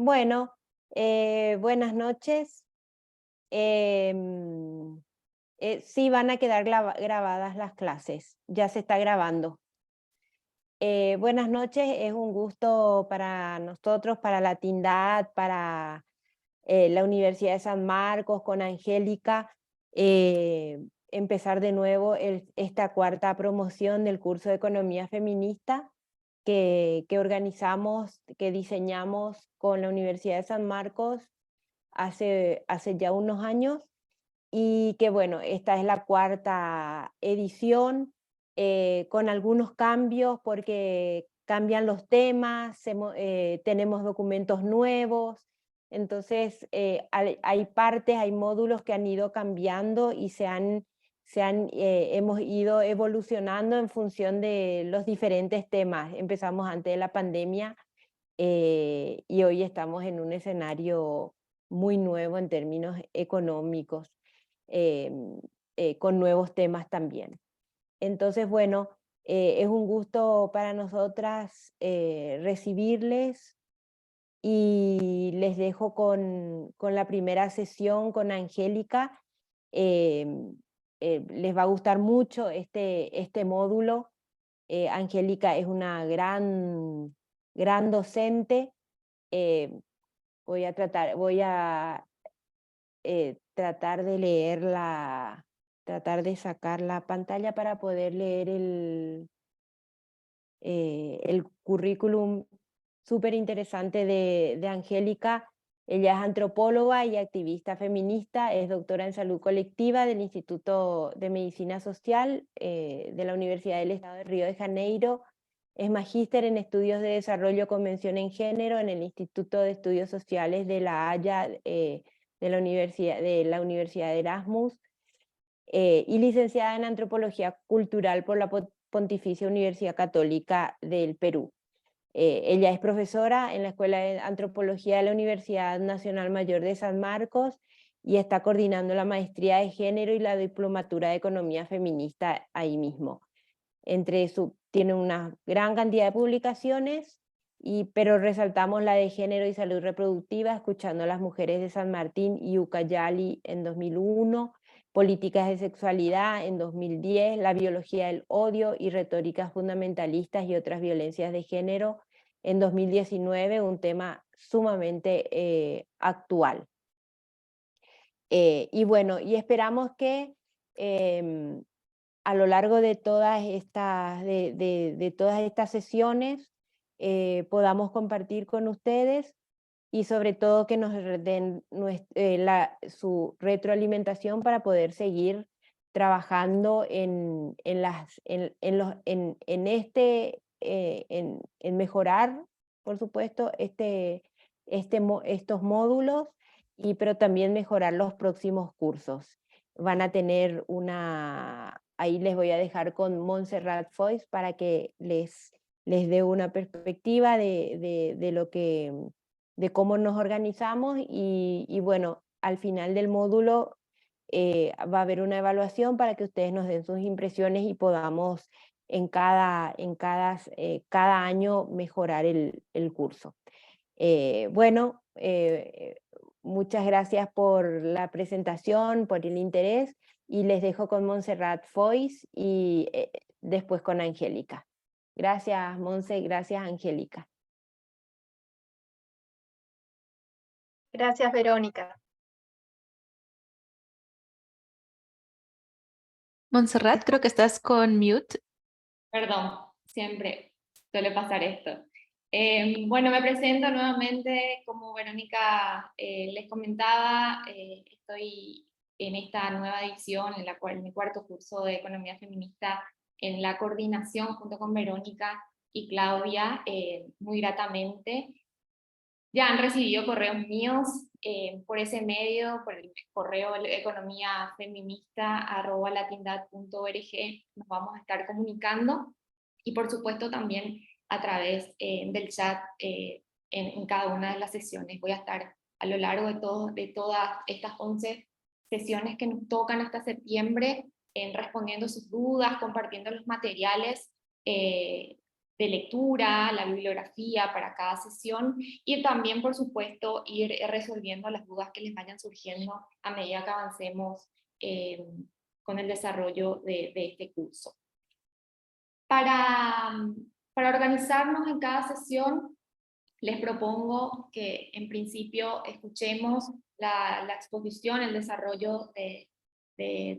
Bueno, buenas noches. Em, sí, van a quedar grabadas las clases, ya se está grabando. Buenas noches, es un gusto para nosotros, para la Tindad, para la Universidad de San Marcos, con Angélica, empezar de nuevo esta cuarta promoción del curso de Economía Feminista que organizamos, que diseñamos con la Universidad de San Marcos hace ya unos años, y que bueno, esta es la cuarta edición, con algunos cambios porque cambian los temas, tenemos documentos nuevos. Entonces hay partes, hay módulos que han ido cambiando y hemos ido evolucionando en función de los diferentes temas. Empezamos antes de la pandemia, y hoy estamos en un escenario muy nuevo en términos económicos, con nuevos temas también. Entonces, bueno, es un gusto para nosotras recibirles, y les dejo con la primera sesión con Angélica. Les va a gustar mucho este módulo. Angélica es una gran docente. eh, voy a tratar de tratar de sacar la pantalla para poder leer el currículum súper interesante de Angélica. Ella es antropóloga y activista feminista, es doctora en salud colectiva del Instituto de Medicina Social de la Universidad del Estado de Río de Janeiro. Es magíster en estudios de desarrollo convención en género en el Instituto de Estudios Sociales de La Haya, de la Universidad de Erasmus, y licenciada en antropología cultural por la Pontificia Universidad Católica del Perú. Ella es profesora en la Escuela de Antropología de la Universidad Nacional Mayor de San Marcos y está coordinando la maestría de género y la diplomatura de economía feminista ahí mismo. Tiene una gran cantidad de publicaciones, pero resaltamos la de género y salud reproductiva, escuchando a las mujeres de San Martín y Ucayali en 2001, políticas de sexualidad en 2010, la biología del odio y retóricas fundamentalistas y otras violencias de género en 2019, un tema sumamente actual. Y bueno, y esperamos que a lo largo de todas estas sesiones podamos compartir con ustedes, y sobre todo que nos den su retroalimentación para poder seguir trabajando en mejorar, por supuesto, estos módulos, pero también mejorar los próximos cursos. Van a tener ahí les voy a dejar con Montserrat Foix para que les dé una perspectiva de cómo nos organizamos, y bueno, al final del módulo va a haber una evaluación para que ustedes nos den sus impresiones y podamos cada año mejorar el curso. Bueno, muchas gracias por la presentación, por el interés, y les dejo con Montserrat Foix y después con Angélica. Gracias, Monse, gracias, Angélica. Gracias, Verónica. Montserrat, creo que estás con mute. Perdón, siempre suele pasar esto. Bueno, me presento nuevamente, como Verónica les comentaba, estoy en esta nueva edición, en mi cuarto curso de Economía Feminista, en la coordinación junto con Verónica y Claudia, muy gratamente. Ya han recibido correos míos por ese medio, por el correo economiafeminista@latindad.org, nos vamos a estar comunicando, y por supuesto también a través del chat en cada una de las sesiones. Voy a estar a lo largo de todas estas 11 sesiones que nos tocan hasta septiembre, respondiendo sus dudas, compartiendo los materiales lectura, la bibliografía para cada sesión, y también, por supuesto, ir resolviendo las dudas que les vayan surgiendo a medida que avancemos con el desarrollo de este curso. Para organizarnos en cada sesión, les propongo que en principio escuchemos la exposición, el desarrollo de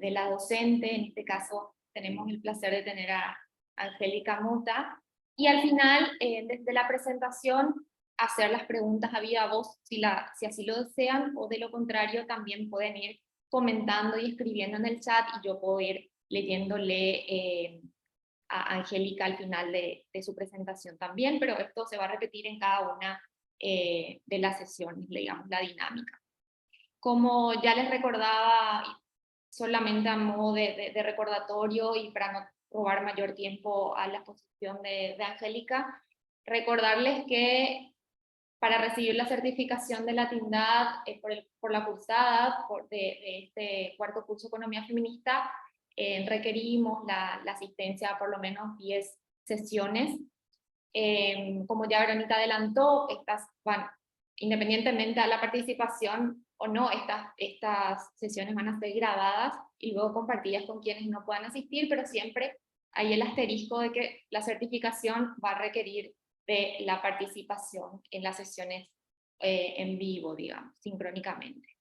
la docente. En este caso tenemos el placer de tener a Angélica Mota, y al final, desde la presentación, hacer las preguntas a viva voz si así lo desean, o de lo contrario también pueden ir comentando y escribiendo en el chat, y yo puedo ir leyéndole a Angélica al final de su presentación también, pero esto se va a repetir en cada una de las sesiones, digamos, la dinámica. Como ya les recordaba, solamente a modo de recordatorio y para no robar mayor tiempo a la exposición de Angélica, recordarles que para recibir la certificación de Latindad por la cursada de este cuarto curso Economía Feminista, requerimos la asistencia a por lo menos 10 sesiones. Como ya Verónica adelantó, estas van, independientemente de la participación o no, estas sesiones van a ser grabadas y luego compartidas con quienes no puedan asistir, pero siempre hay el asterisco de que la certificación va a requerir de la participación en las sesiones en vivo, digamos, sincrónicamente.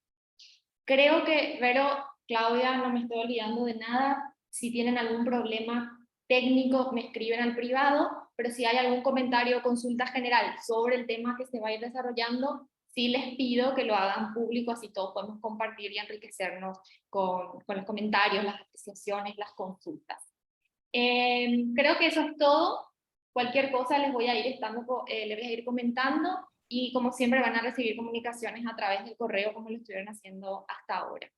Creo que, Vero, Claudia, no me estoy olvidando de nada. Si tienen algún problema técnico, me escriben al privado, pero si hay algún comentario o consulta general sobre el tema que se va a ir desarrollando, sí les pido que lo hagan público, así todos podemos compartir y enriquecernos con los comentarios, las apreciaciones, las consultas. Creo que eso es todo. Cualquier cosa les voy a ir comentando, y como siempre van a recibir comunicaciones a través del correo como lo estuvieron haciendo hasta ahora.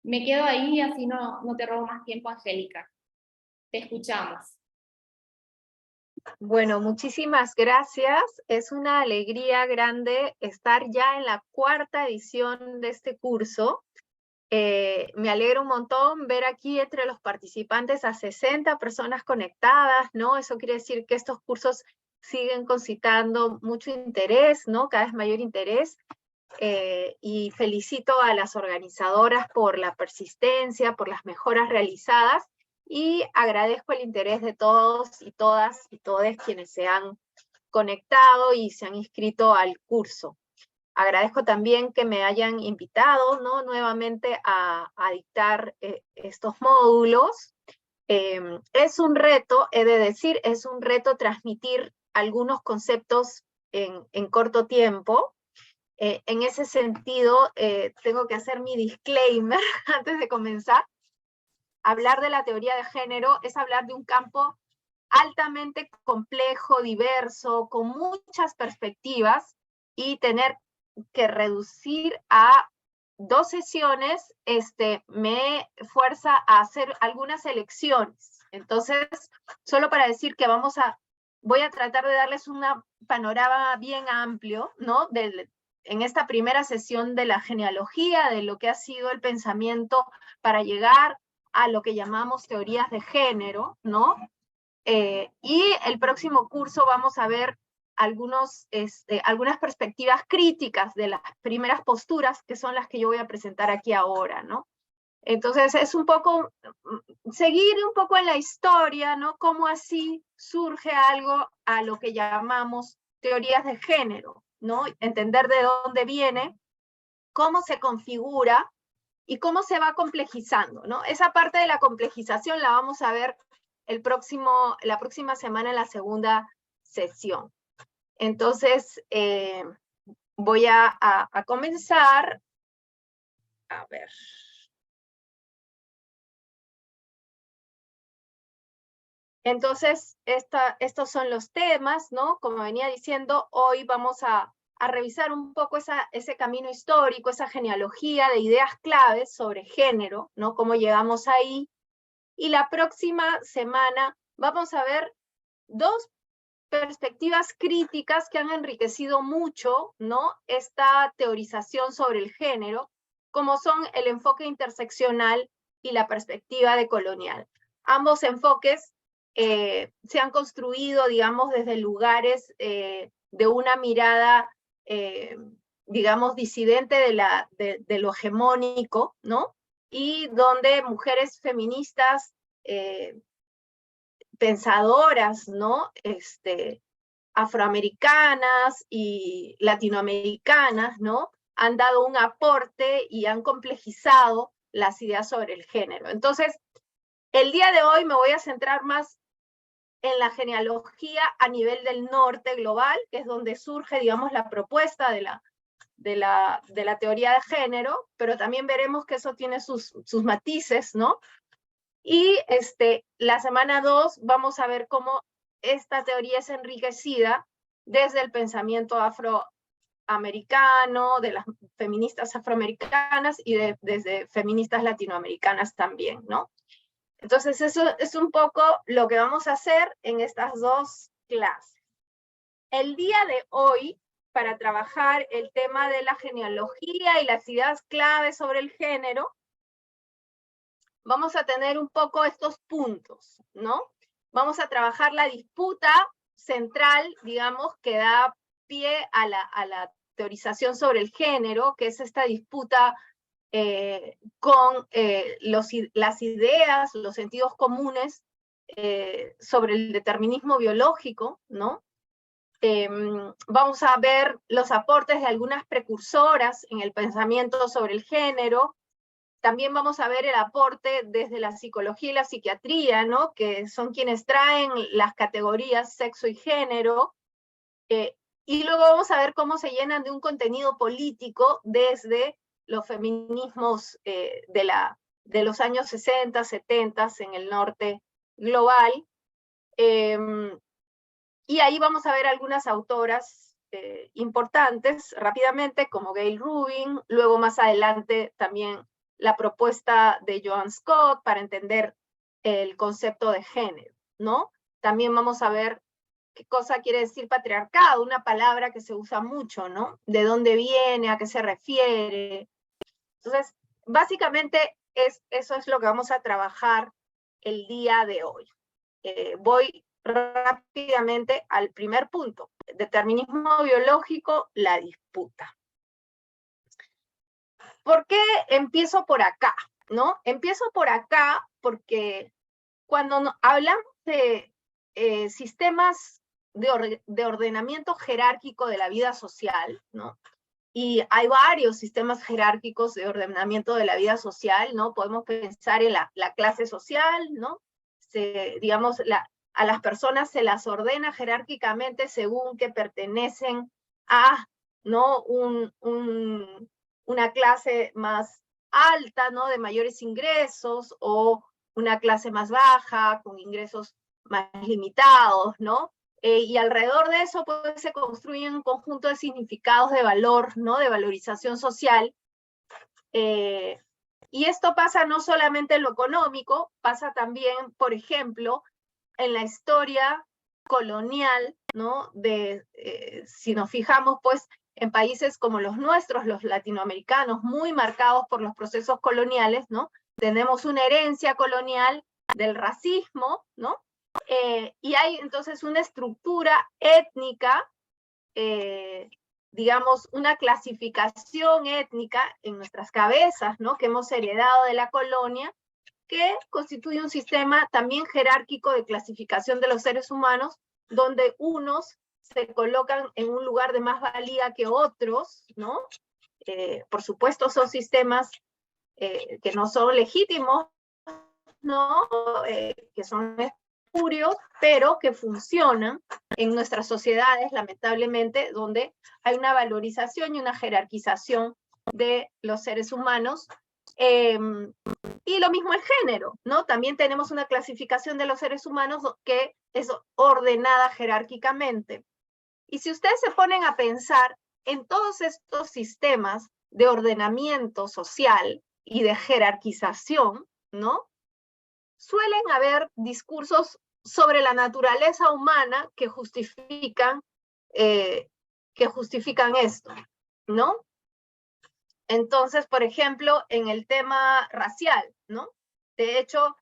Me quedo ahí, así no te robo más tiempo, Angélica. Te escuchamos. Bueno, muchísimas gracias. Es una alegría grande estar ya en la 4ª edición de este curso. Me alegra un montón ver aquí entre los participantes a 60 personas conectadas, ¿no? Eso quiere decir que estos cursos siguen concitando mucho interés, ¿no? Cada vez mayor interés. Y felicito a las organizadoras por la persistencia, por las mejoras realizadas, y agradezco el interés de todos y todas y todes quienes se han conectado y se han inscrito al curso. Agradezco también que me hayan invitado, ¿no?, nuevamente a dictar estos módulos. Es un reto, he de decir, es un reto transmitir algunos conceptos en corto tiempo. En ese sentido, tengo que hacer mi disclaimer antes de comenzar. Hablar de la teoría de género es hablar de un campo altamente complejo, diverso, con muchas perspectivas, y tener que reducir a 2 sesiones me fuerza a hacer algunas elecciones. Entonces, solo para decir que voy a tratar de darles un panorama bien amplio, ¿no?, en esta primera sesión de la genealogía, de lo que ha sido el pensamiento para llegar a lo que llamamos teorías de género, ¿no? Y el próximo curso vamos a ver algunas perspectivas críticas de las primeras posturas, que son las que yo voy a presentar aquí ahora, ¿no? Entonces es un poco, seguir un poco en la historia, ¿no? Cómo así surge algo a lo que llamamos teorías de género, ¿no? Entender de dónde viene, cómo se configura y cómo se va complejizando, ¿no? Esa parte de la complejización la vamos a ver la próxima semana en la segunda sesión. Entonces, voy a comenzar. A ver. Entonces, estos son los temas, ¿no? Como venía diciendo, hoy vamos a revisar un poco ese camino histórico, esa genealogía de ideas claves sobre género, ¿no? Cómo llegamos ahí. Y la próxima semana vamos a ver 2 perspectivas críticas que han enriquecido mucho, ¿no?, esta teorización sobre el género, como son el enfoque interseccional y la perspectiva decolonial. Ambos enfoques se han construido, digamos, desde lugares de una mirada, digamos, disidente de lo hegemónico, ¿no? Y donde mujeres feministas pensadoras, ¿no? Afroamericanas y latinoamericanas, ¿no? Han dado un aporte y han complejizado las ideas sobre el género. Entonces, el día de hoy me voy a centrar más en la genealogía a nivel del norte global, que es donde surge, digamos, la propuesta de la teoría de género, pero también veremos que eso tiene sus matices, ¿no? Y la semana 2 vamos a ver cómo esta teoría es enriquecida desde el pensamiento afroamericano, de las feministas afroamericanas y desde feministas latinoamericanas también, ¿no? Entonces eso es un poco lo que vamos a hacer en estas dos clases. El día de hoy, para trabajar el tema de la genealogía y las ideas claves sobre el género, vamos a tener un poco estos puntos, ¿no? Vamos a trabajar la disputa central, digamos, que da pie a la teorización sobre el género, que es esta disputa con las ideas, los sentidos comunes sobre el determinismo biológico, ¿no? Vamos a ver los aportes de algunas precursoras en el pensamiento sobre el género. También vamos a ver el aporte desde la psicología y la psiquiatría, ¿no? Que son quienes traen las categorías sexo y género. Y luego vamos a ver cómo se llenan de un contenido político desde los feminismos de los años 60, 70 en el norte global. Y ahí vamos a ver algunas autoras importantes rápidamente, como Gail Rubin, luego más adelante también la propuesta de Joan Scott para entender el concepto de género, ¿no? También vamos a ver qué cosa quiere decir patriarcado, una palabra que se usa mucho, ¿no? De dónde viene, a qué se refiere. Entonces, básicamente eso es lo que vamos a trabajar el día de hoy. Voy rápidamente al primer punto. Determinismo biológico, la disputa. ¿Por qué empiezo por acá? ¿No? Empiezo por acá porque cuando hablamos de sistemas de ordenamiento jerárquico de la vida social, ¿no? Y hay varios sistemas jerárquicos de ordenamiento de la vida social, ¿no? Podemos pensar en la clase social, ¿no? Digamos, a las personas se las ordena jerárquicamente según que pertenecen a, ¿no? Una clase más alta, ¿no? De mayores ingresos, o una clase más baja, con ingresos más limitados, ¿no? Y alrededor de eso pues, se construyen un conjunto de significados de valor, ¿no? De valorización social. Y esto pasa no solamente en lo económico, pasa también, por ejemplo, en la historia colonial, ¿no? Si nos fijamos, pues, en países como los nuestros, los latinoamericanos, muy marcados por los procesos coloniales, ¿no? Tenemos una herencia colonial del racismo, ¿no? Y hay entonces una estructura étnica, digamos, una clasificación étnica en nuestras cabezas, ¿no? Que hemos heredado de la colonia, que constituye un sistema también jerárquico de clasificación de los seres humanos, donde unos se colocan en un lugar de más valía que otros, ¿no? Por supuesto son sistemas que no son legítimos, ¿no? Que son espurios, pero que funcionan en nuestras sociedades, lamentablemente, donde hay una valorización y una jerarquización de los seres humanos. Y lo mismo el género, ¿no? También tenemos una clasificación de los seres humanos que es ordenada jerárquicamente. Y si ustedes se ponen a pensar en todos estos sistemas de ordenamiento social y de jerarquización, ¿no? Suelen haber discursos sobre la naturaleza humana que justifican esto, ¿no? Entonces, por ejemplo, en el tema racial, ¿no? De hecho,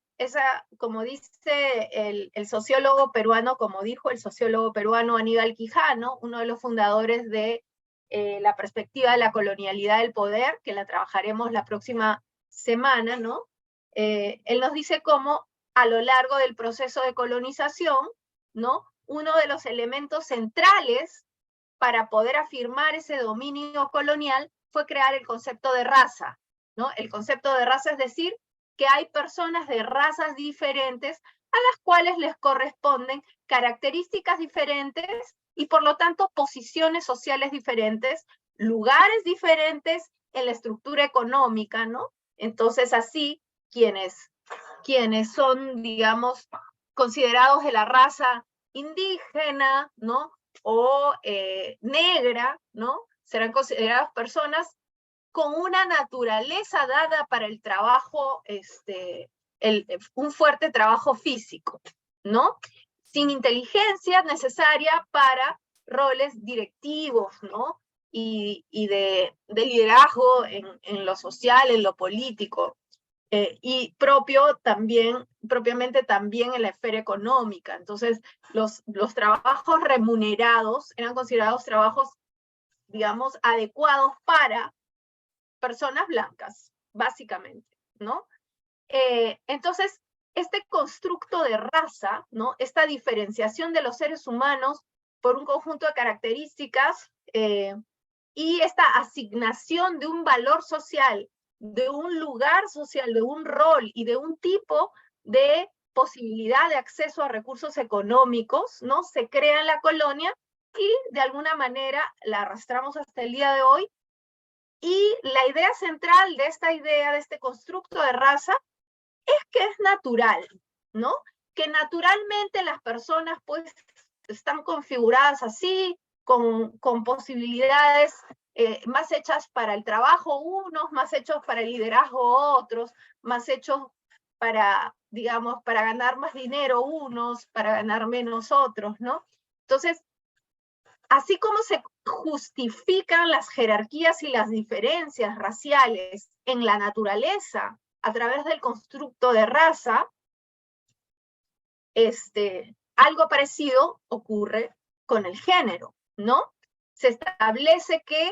como dice el sociólogo peruano, como dijo el sociólogo peruano Aníbal Quijano, uno de los fundadores de la perspectiva de la colonialidad del poder, que la trabajaremos la próxima semana, ¿no? Él nos dice cómo a lo largo del proceso de colonización, ¿no? Uno de los elementos centrales para poder afirmar ese dominio colonial fue crear el concepto de raza, ¿no? El concepto de raza es decir, que hay personas de razas diferentes a las cuales les corresponden características diferentes y por lo tanto posiciones sociales diferentes, lugares diferentes en la estructura económica, ¿no? Entonces así, quienes son, digamos, considerados de la raza indígena, ¿no? O negra, ¿no? Serán consideradas personas con una naturaleza dada para el trabajo, un fuerte trabajo físico, ¿no? Sin inteligencia necesaria para roles directivos, ¿no? Y de liderazgo en lo social, en lo político, y propiamente también en la esfera económica. Entonces, los trabajos remunerados eran considerados trabajos, digamos, adecuados para personas blancas, básicamente, ¿no? Entonces, este constructo de raza, ¿no? Esta diferenciación de los seres humanos por un conjunto de características y esta asignación de un valor social, de un lugar social, de un rol y de un tipo de posibilidad de acceso a recursos económicos, ¿no? Se crea en la colonia y de alguna manera la arrastramos hasta el día de hoy. Y la idea central de esta idea, de este constructo de raza, es que es natural, ¿no? Que naturalmente las personas pues están configuradas así, con posibilidades más hechas para el trabajo unos, más hechos para el liderazgo otros, más hechos para, digamos, para ganar más dinero unos, para ganar menos otros, ¿no? Entonces, así como se justifican las jerarquías y las diferencias raciales en la naturaleza a través del constructo de raza, algo parecido ocurre con el género, ¿no? Se establece que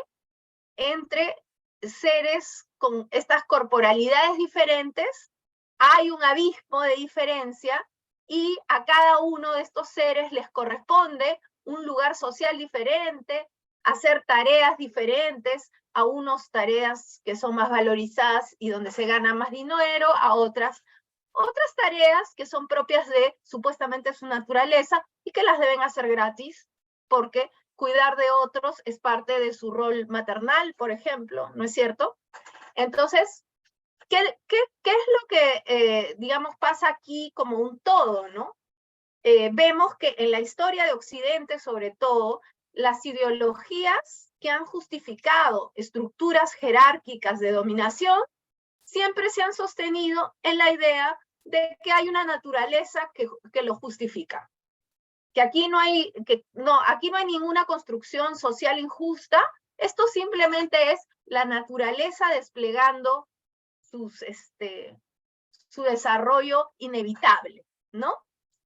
entre seres con estas corporalidades diferentes hay un abismo de diferencia y a cada uno de estos seres les corresponde un lugar social diferente, hacer tareas diferentes, a unos tareas que son más valorizadas y donde se gana más dinero, a otras tareas que son propias de supuestamente su naturaleza y que las deben hacer gratis, porque cuidar de otros es parte de su rol maternal, por ejemplo, ¿no es cierto? Entonces, ¿qué es lo que, digamos, pasa aquí como un todo, ¿no? Vemos que en la historia de Occidente, sobre todo, las ideologías que han justificado estructuras jerárquicas de dominación siempre se han sostenido en la idea de que hay una naturaleza que lo justifica. Que aquí no hay ninguna construcción social injusta, esto simplemente es la naturaleza desplegando su desarrollo inevitable, ¿no?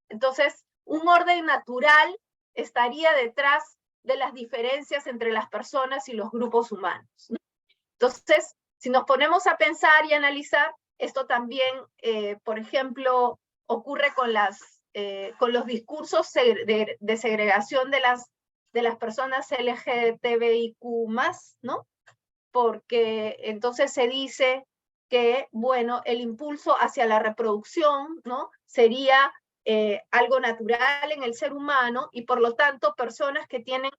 Entonces, un orden natural estaría detrás de las diferencias entre las personas y los grupos humanos, ¿no? Entonces, si nos ponemos a pensar y analizar, esto también, por ejemplo, ocurre con los discursos de segregación de las personas LGTBIQ+, ¿no? Porque entonces se dice que, bueno, el impulso hacia la reproducción, ¿no? Sería algo natural en el ser humano y por lo tanto personas que tienen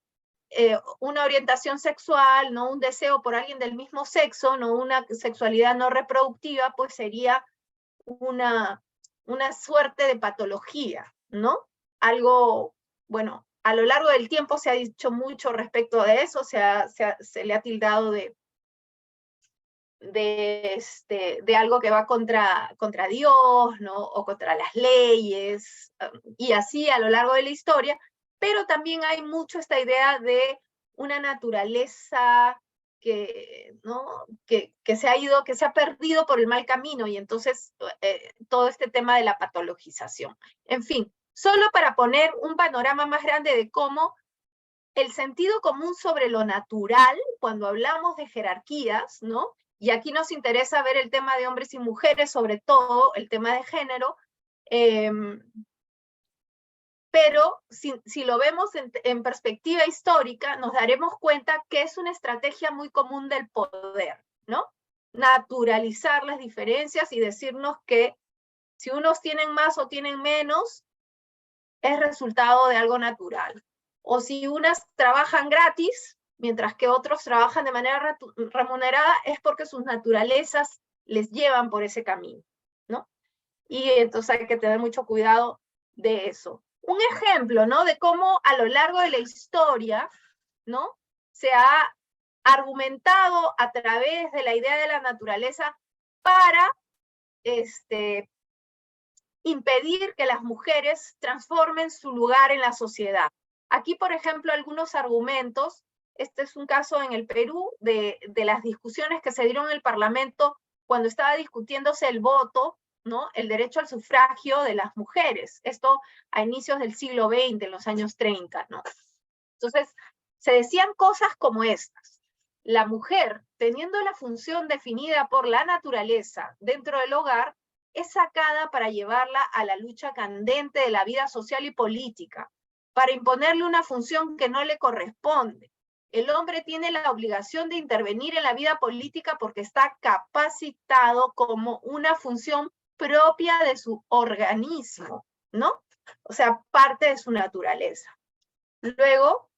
una orientación sexual, no un deseo por alguien del mismo sexo, no una sexualidad no reproductiva, pues sería una suerte de patología, ¿no? Algo, bueno, a lo largo del tiempo se ha dicho mucho respecto de eso, se le ha tildado de algo que va contra Dios, ¿no? O contra las leyes, y así a lo largo de la historia, pero también hay mucho esta idea de una naturaleza ¿no? que se ha perdido por el mal camino, y entonces todo este tema de la patologización. En fin, solo para poner un panorama más grande de cómo el sentido común sobre lo natural, cuando hablamos de jerarquías, ¿no? Y aquí nos interesa ver el tema de hombres y mujeres, sobre todo el tema de género, pero si lo vemos en perspectiva histórica, nos daremos cuenta que es una estrategia muy común del poder, ¿no? Naturalizar las diferencias y decirnos que si unos tienen más o tienen menos, es resultado de algo natural. O si unas trabajan gratis, mientras que otros trabajan de manera remunerada, es porque sus naturalezas les llevan por ese camino, ¿no? Y entonces hay que tener mucho cuidado de eso. Un ejemplo, ¿no? De cómo a lo largo de la historia, ¿no? Se ha argumentado a través de la idea de la naturaleza para impedir que las mujeres transformen su lugar en la sociedad. Aquí, por ejemplo, algunos argumentos. Este es un caso en el Perú de las discusiones que se dieron en el Parlamento cuando estaba discutiéndose el voto, ¿no? El derecho al sufragio de las mujeres. Esto a inicios del siglo XX, en los años 30, ¿no? Entonces, se decían cosas como estas. La mujer, teniendo la función definida por la naturaleza dentro del hogar, es sacada para llevarla a la lucha candente de la vida social y política, para imponerle una función que no le corresponde. El hombre tiene la obligación de intervenir en la vida política porque está capacitado como una función propia de su organismo, ¿no? O sea, parte de su naturaleza. Luego,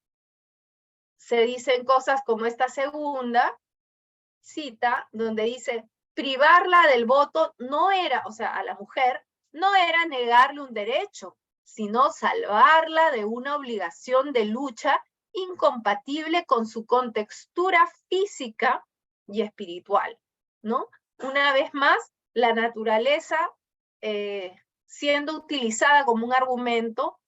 se dicen cosas como esta segunda cita, donde dice, privarla del voto no era, o sea, a la mujer, no era negarle un derecho, sino salvarla de una obligación de lucha incompatible con su contextura física y espiritual, ¿no? Una vez más, la naturaleza siendo utilizada como un argumento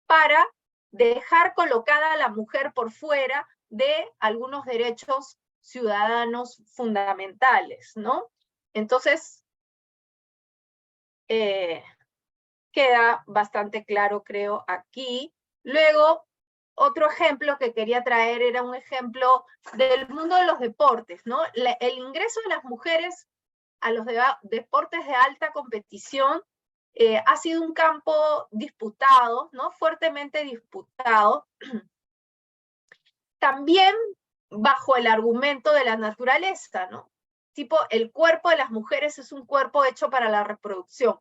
para dejar colocada a la mujer por fuera de algunos derechos ciudadanos fundamentales, ¿no? Entonces, queda bastante claro, creo, aquí. Luego, otro ejemplo que quería traer era un ejemplo del mundo de los deportes, ¿no? El ingreso de las mujeres a los deportes de alta competición ha sido un campo disputado, ¿no? Fuertemente disputado. También bajo el argumento de la naturaleza, ¿no? Tipo, el cuerpo de las mujeres es un cuerpo hecho para la reproducción,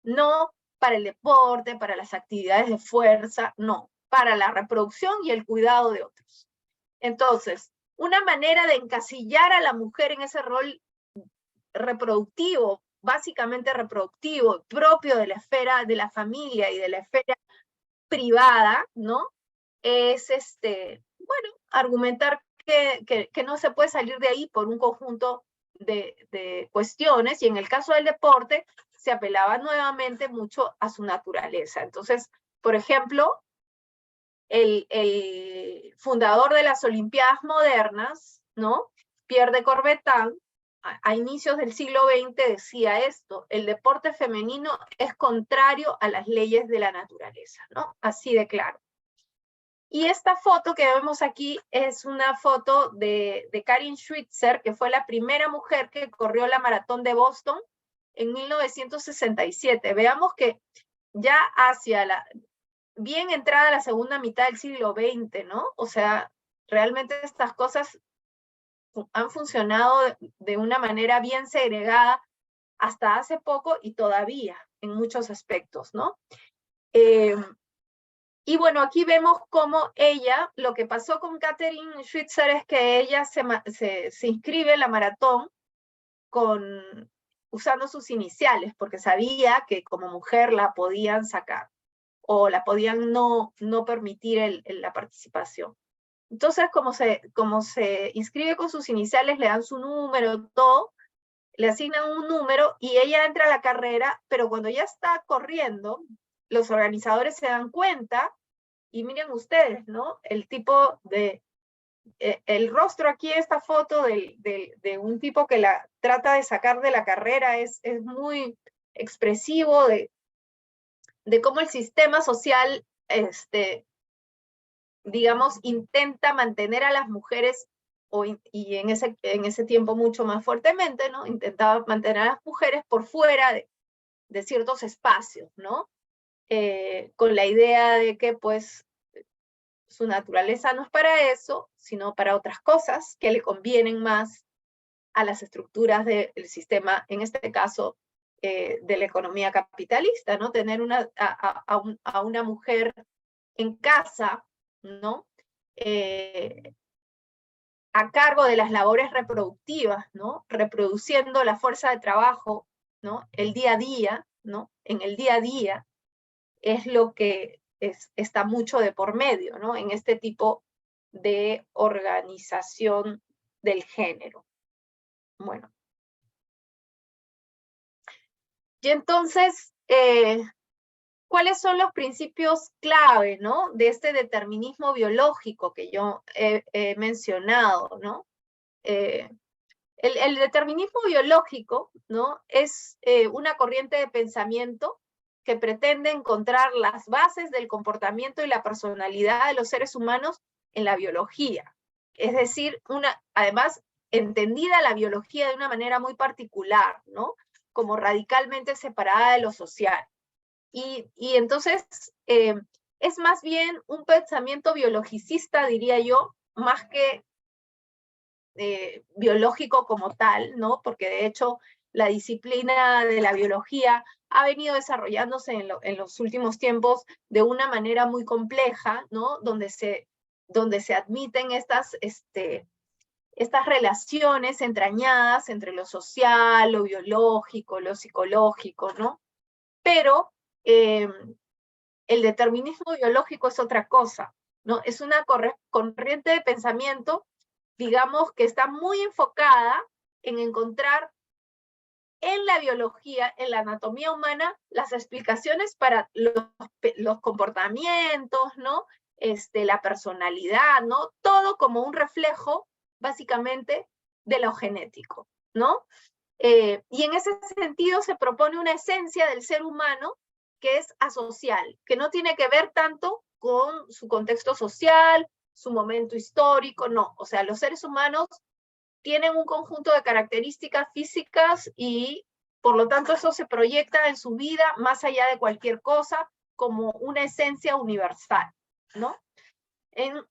no para el deporte, para las actividades de fuerza, no, para la reproducción y el cuidado de otros. Entonces, una manera de encasillar a la mujer en ese rol reproductivo, básicamente reproductivo, propio de la esfera de la familia y de la esfera privada, ¿no? Es, bueno, argumentar que no se puede salir de ahí por un conjunto de cuestiones, y en el caso del deporte se apelaba nuevamente mucho a su naturaleza. Entonces, por ejemplo, el fundador de las Olimpiadas modernas, ¿no? Pierre de Coubertin, a inicios del siglo XX decía esto: el deporte femenino es contrario a las leyes de la naturaleza, ¿no? Así de claro. Y esta foto que vemos aquí es una foto de Karin Schweitzer, que fue la primera mujer que corrió la maratón de Boston en 1967. Veamos que ya hacia bien entrada la segunda mitad del siglo XX, ¿no? O sea, realmente estas cosas han funcionado de una manera bien segregada hasta hace poco y todavía en muchos aspectos, ¿no? Y bueno, aquí vemos cómo ella, lo que pasó con Katherine Schweitzer es que ella se inscribe en la maratón usando sus iniciales, porque sabía que como mujer la podían sacar, o la podían no permitir la participación. Entonces, como se inscribe con sus iniciales, le dan su número, todo, le asignan un número, y ella entra a la carrera, pero cuando ya está corriendo, los organizadores se dan cuenta. Y miren ustedes, ¿no? El tipo de el rostro aquí, esta foto de un tipo que la trata de sacar de la carrera es muy expresivo de cómo el sistema social, digamos, intenta mantener a las mujeres, y en ese tiempo mucho más fuertemente, ¿no? Intentaba mantener a las mujeres por fuera de ciertos espacios, ¿no? Con la idea de que, pues, su naturaleza no es para eso, sino para otras cosas que le convienen más a las estructuras del sistema, en este caso, de la economía capitalista, ¿no? Tener a una mujer en casa, ¿no? A cargo de las labores reproductivas, ¿no? Reproduciendo la fuerza de trabajo, ¿no? El día a día, ¿no? En el día a día es lo que está mucho de por medio, ¿no? En este tipo de organización del género. Bueno. Y entonces, ¿cuáles son los principios clave, ¿no? De este determinismo biológico que yo he mencionado, ¿no? El determinismo biológico, ¿no? Es una corriente de pensamiento que pretende encontrar las bases del comportamiento y la personalidad de los seres humanos en la biología. Es decir, además, entendida la biología de una manera muy particular, ¿no? Como radicalmente separada de lo social. Y entonces es más bien un pensamiento biologicista, diría yo, más que biológico como tal, ¿no? Porque de hecho la disciplina de la biología ha venido desarrollándose en los últimos tiempos de una manera muy compleja, ¿no? Donde se admiten estas relaciones entrañadas entre lo social, lo biológico, lo psicológico, ¿no? Pero el determinismo biológico es otra cosa, ¿no? Es una corriente de pensamiento, digamos, que está muy enfocada en encontrar en la biología, en la anatomía humana, las explicaciones para los comportamientos, ¿no? La personalidad, ¿no? Todo como un reflejo, básicamente, de lo genético, ¿no? Y en ese sentido se propone una esencia del ser humano que es asocial, que no tiene que ver tanto con su contexto social, su momento histórico, no. O sea, los seres humanos tienen un conjunto de características físicas y por lo tanto eso se proyecta en su vida más allá de cualquier cosa como una esencia universal, ¿no?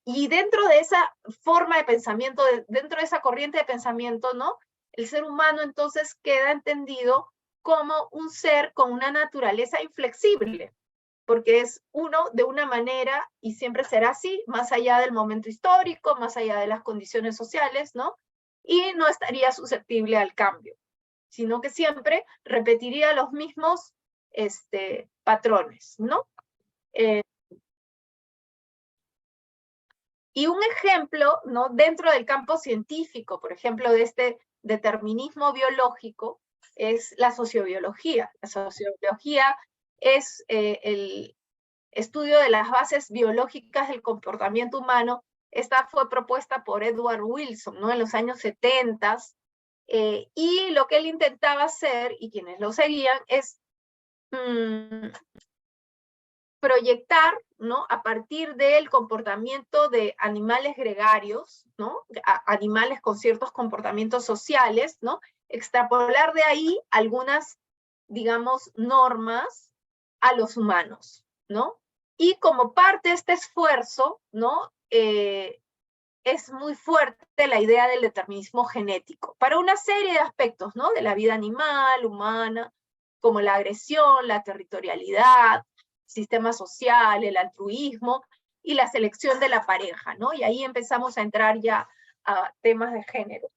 Y dentro de esa forma de pensamiento, dentro de esa corriente de pensamiento, ¿no? El ser humano entonces queda entendido como un ser con una naturaleza inflexible, porque es uno de una manera y siempre será así, más allá del momento histórico, más allá de las condiciones sociales, ¿no? Y no estaría susceptible al cambio, sino que siempre repetiría los mismos patrones, ¿no? Y un ejemplo, ¿no? Dentro del campo científico, por ejemplo, de este determinismo biológico, es la sociobiología. La sociobiología es el estudio de las bases biológicas del comportamiento humano. Esta fue propuesta por Edward Wilson, ¿no? En los años 70, y lo que él intentaba hacer, y quienes lo seguían, es proyectar, ¿no? A partir del comportamiento de animales gregarios, ¿no? Animales con ciertos comportamientos sociales, ¿no? Extrapolar de ahí algunas, digamos, normas a los humanos, ¿no? Y como parte de este esfuerzo, ¿no? Es muy fuerte la idea del determinismo genético, para una serie de aspectos, ¿no? De la vida animal, humana, como la agresión, la territorialidad, sistema social, el altruismo y la selección de la pareja, ¿no? Y ahí empezamos a entrar ya a temas de género.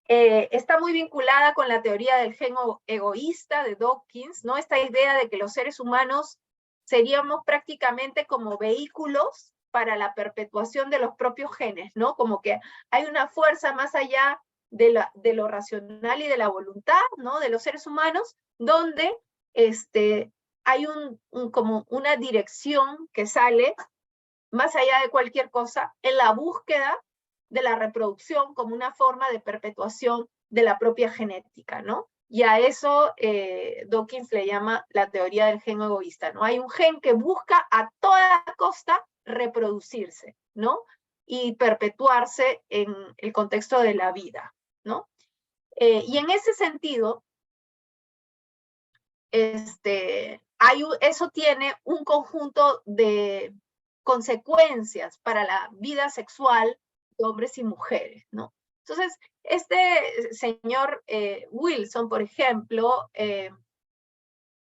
Está muy vinculada con la teoría del gen egoísta de Dawkins, ¿no? Esta idea de que los seres humanos seríamos prácticamente como vehículos para la perpetuación de los propios genes, ¿no? Como que hay una fuerza más allá de lo racional y de la voluntad, ¿no? De los seres humanos, donde hay como una dirección que sale más allá de cualquier cosa en la búsqueda de la reproducción como una forma de perpetuación de la propia genética, ¿no? Y a eso Dawkins le llama la teoría del gen egoísta, ¿no? Hay un gen que busca a toda costa reproducirse, ¿no? Y perpetuarse en el contexto de la vida, ¿no? Y en ese sentido, eso tiene un conjunto de consecuencias para la vida sexual de hombres y mujeres, ¿no? Entonces, este señor Wilson, por ejemplo,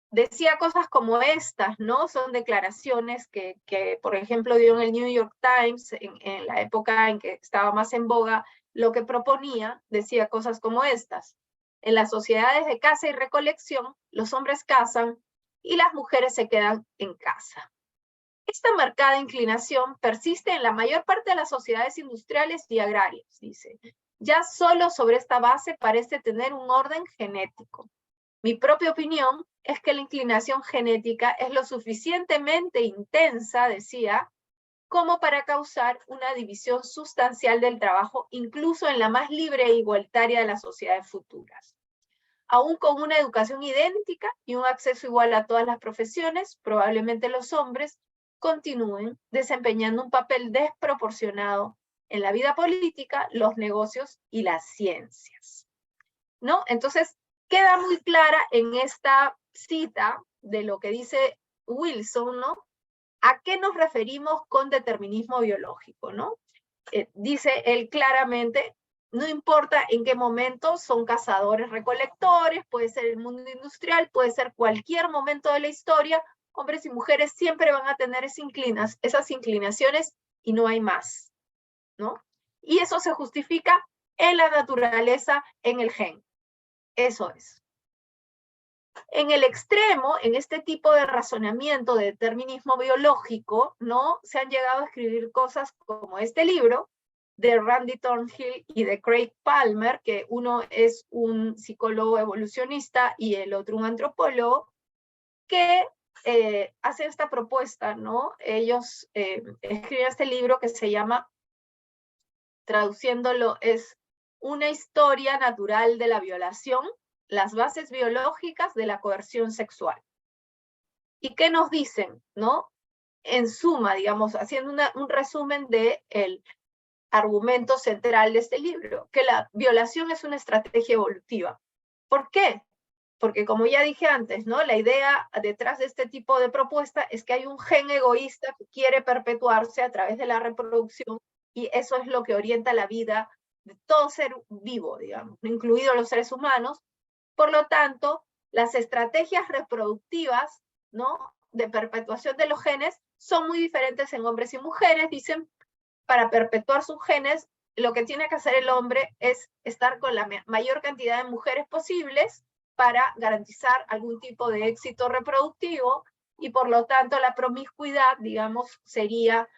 decía cosas como estas, ¿no? Son declaraciones que por ejemplo, dio en el New York Times en la época en que estaba más en boga lo que proponía, decía cosas como estas. En las sociedades de caza y recolección, los hombres cazan y las mujeres se quedan en casa. Esta marcada inclinación persiste en la mayor parte de las sociedades industriales y agrarias, dice. Ya solo sobre esta base parece tener un orden genético. Mi propia opinión es que la inclinación genética es lo suficientemente intensa, decía, como para causar una división sustancial del trabajo, incluso en la más libre e igualitaria de las sociedades futuras. Aún con una educación idéntica y un acceso igual a todas las profesiones, probablemente los hombres continúen desempeñando un papel desproporcionado en la vida política, los negocios y las ciencias, ¿no? Entonces, queda muy clara en esta cita de lo que dice Wilson, ¿no? ¿A qué nos referimos con determinismo biológico, no? Dice él claramente, no importa en qué momento son cazadores recolectores, puede ser el mundo industrial, puede ser cualquier momento de la historia, hombres y mujeres siempre van a tener esas inclinaciones y no hay más, ¿no? Y eso se justifica en la naturaleza, en el gen. Eso es. En el extremo, en este tipo de razonamiento de determinismo biológico, ¿no? Se han llegado a escribir cosas como este libro de Randy Thornhill y de Craig Palmer, que uno es un psicólogo evolucionista y el otro un antropólogo, que hace esta propuesta, ¿no? Ellos escriben este libro que se llama, traduciéndolo, es Una historia natural de la violación, las bases biológicas de la coerción sexual. ¿Y qué nos dicen, no? En suma, digamos, haciendo un resumen del argumento central de este libro, que la violación es una estrategia evolutiva. ¿Por qué? Porque como ya dije antes, ¿no? La idea detrás de este tipo de propuesta es que hay un gen egoísta que quiere perpetuarse a través de la reproducción y eso es lo que orienta la vida de todo ser vivo, digamos, incluidos los seres humanos. Por lo tanto, las estrategias reproductivas, ¿no? De perpetuación de los genes son muy diferentes en hombres y mujeres. Dicen, para perpetuar sus genes, lo que tiene que hacer el hombre es estar con la mayor cantidad de mujeres posibles para garantizar algún tipo de éxito reproductivo y por lo tanto la promiscuidad, digamos, sería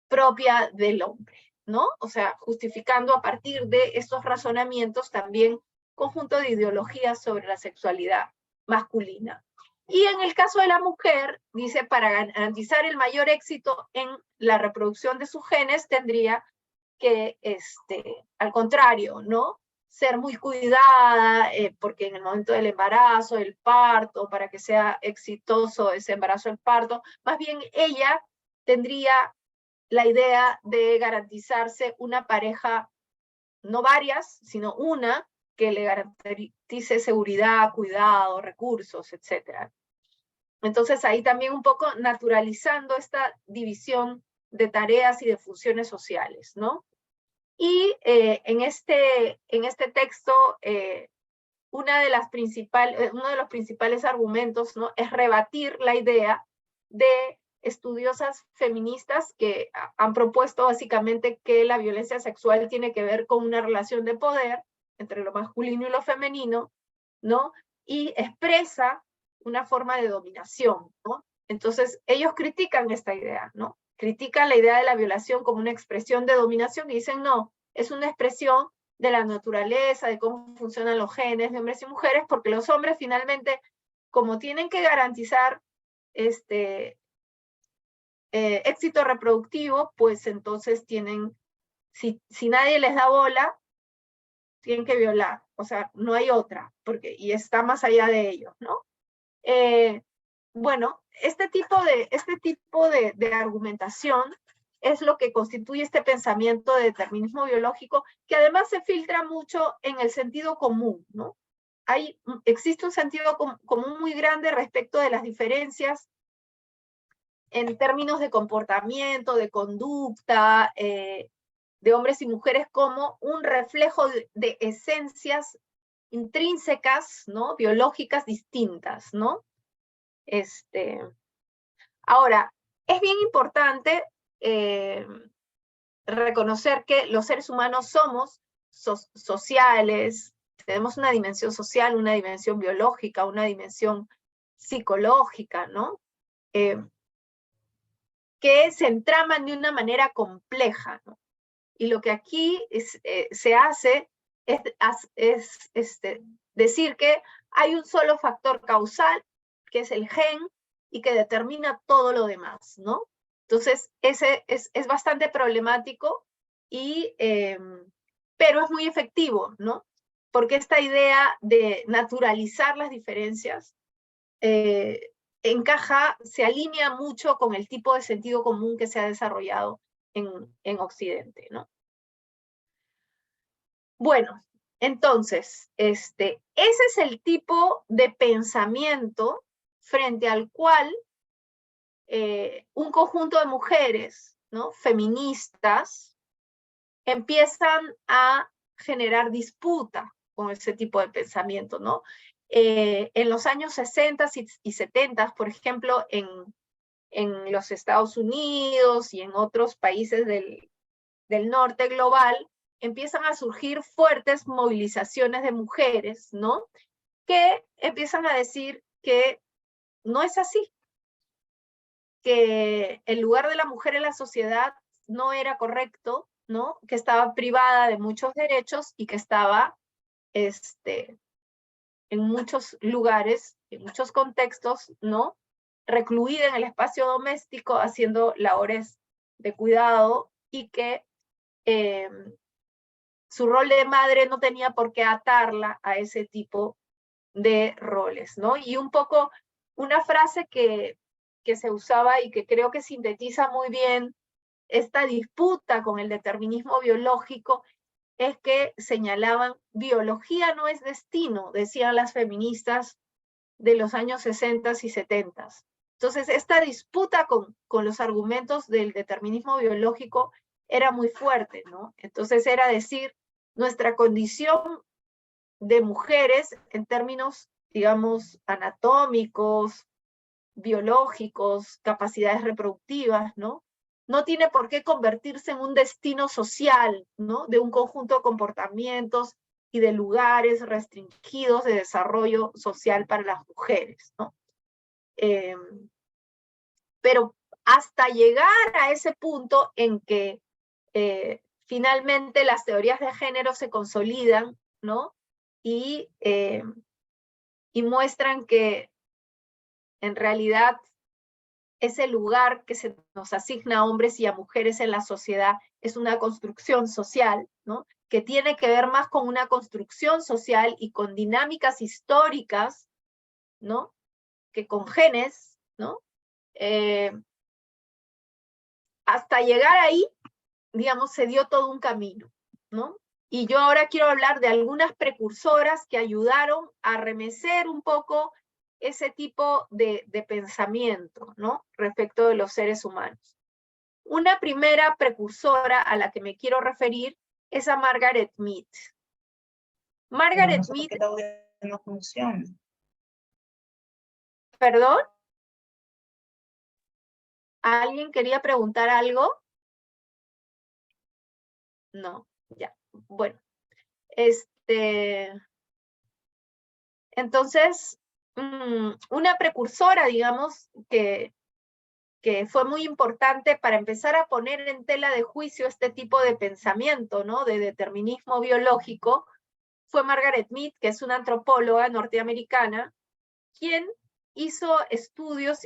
propia del hombre, ¿no? O sea, justificando a partir de estos razonamientos también conjunto de ideologías sobre la sexualidad masculina. Y en el caso de la mujer, dice, para garantizar el mayor éxito en la reproducción de sus genes, tendría que, al contrario, ¿no? Ser muy cuidada, porque en el momento del embarazo, el parto, para que sea exitoso ese embarazo, el parto, más bien ella tendría la idea de garantizarse una pareja, no varias, sino una, que le garantice seguridad, cuidado, recursos, etc. Entonces ahí también un poco naturalizando esta división de tareas y de funciones sociales, ¿no? Y en este texto, uno de los principales argumentos, ¿no? Es rebatir la idea de estudiosas feministas que han propuesto básicamente que la violencia sexual tiene que ver con una relación de poder entre lo masculino y lo femenino, ¿no? Y expresa una forma de dominación, ¿no? Entonces, ellos critican esta idea, ¿no? Critican la idea de la violación como una expresión de dominación y dicen, no, es una expresión de la naturaleza, de cómo funcionan los genes de hombres y mujeres, porque los hombres finalmente, como tienen que garantizar éxito reproductivo, pues entonces tienen si nadie les da bola, tienen que violar, o sea, no hay otra, y está más allá de ellos, ¿no? Bueno, este tipo de argumentación es lo que constituye este pensamiento de determinismo biológico, que además se filtra mucho en el sentido común, ¿no? Existe un sentido común muy grande respecto de las diferencias en términos de comportamiento, de conducta, de hombres y mujeres como un reflejo de esencias intrínsecas, ¿no? Biológicas distintas, ¿no? Ahora, es bien importante reconocer que los seres humanos somos sociales, tenemos una dimensión social, una dimensión biológica, una dimensión psicológica, ¿no? Que se entraman de una manera compleja, ¿no? Y lo que aquí se hace es decir que hay un solo factor causal, que es el gen, y que determina todo lo demás, ¿no? Entonces, ese es bastante problemático, pero es muy efectivo, ¿no? Porque esta idea de naturalizar las diferencias se alinea mucho con el tipo de sentido común que se ha desarrollado en Occidente, ¿no? Bueno, entonces, ese es el tipo de pensamiento frente al cual un conjunto de mujeres, ¿no? Feministas, empiezan a generar disputa con ese tipo de pensamiento, ¿no? En los años 60 y 70, por ejemplo, en los Estados Unidos y en otros países del norte global, empiezan a surgir fuertes movilizaciones de mujeres, ¿no? Que empiezan a decir que no es así, que el lugar de la mujer en la sociedad no era correcto, ¿no? Que estaba privada de muchos derechos y que estaba en muchos lugares, en muchos contextos, ¿no? Recluida en el espacio doméstico haciendo labores de cuidado, y que su rol de madre no tenía por qué atarla a ese tipo de roles, ¿no? Y un poco una frase que se usaba y que creo que sintetiza muy bien esta disputa con el determinismo biológico es que señalaban: biología no es destino, decían las feministas de los años 60 y 70. Entonces, esta disputa con los argumentos del determinismo biológico era muy fuerte, ¿no? Entonces era decir, nuestra condición de mujeres en términos, digamos, anatómicos, biológicos, capacidades reproductivas, ¿no? No tiene por qué convertirse en un destino social, ¿no? De un conjunto de comportamientos y de lugares restringidos de desarrollo social para las mujeres, ¿no? Pero hasta llegar a ese punto en que finalmente las teorías de género se consolidan, ¿no? Y muestran que en realidad ese lugar que se nos asigna a hombres y a mujeres en la sociedad es una construcción social, ¿no? Que tiene que ver más con una construcción social y con dinámicas históricas, ¿no? Que con genes, ¿no? Hasta llegar ahí, digamos, se dio todo un camino, ¿no? Y yo ahora quiero hablar de algunas precursoras que ayudaron a remecer un poco ese tipo de pensamiento, ¿no? Respecto de los seres humanos. Una primera precursora a la que me quiero referir es a Margaret Mead. Margaret Mead... ¿Por qué el audio no funciona? ¿Perdón? ¿Alguien quería preguntar algo? No, ya. Bueno. Entonces, una precursora, digamos, que fue muy importante para empezar a poner en tela de juicio este tipo de pensamiento, ¿no? De determinismo biológico, fue Margaret Mead, que es una antropóloga norteamericana, quien hizo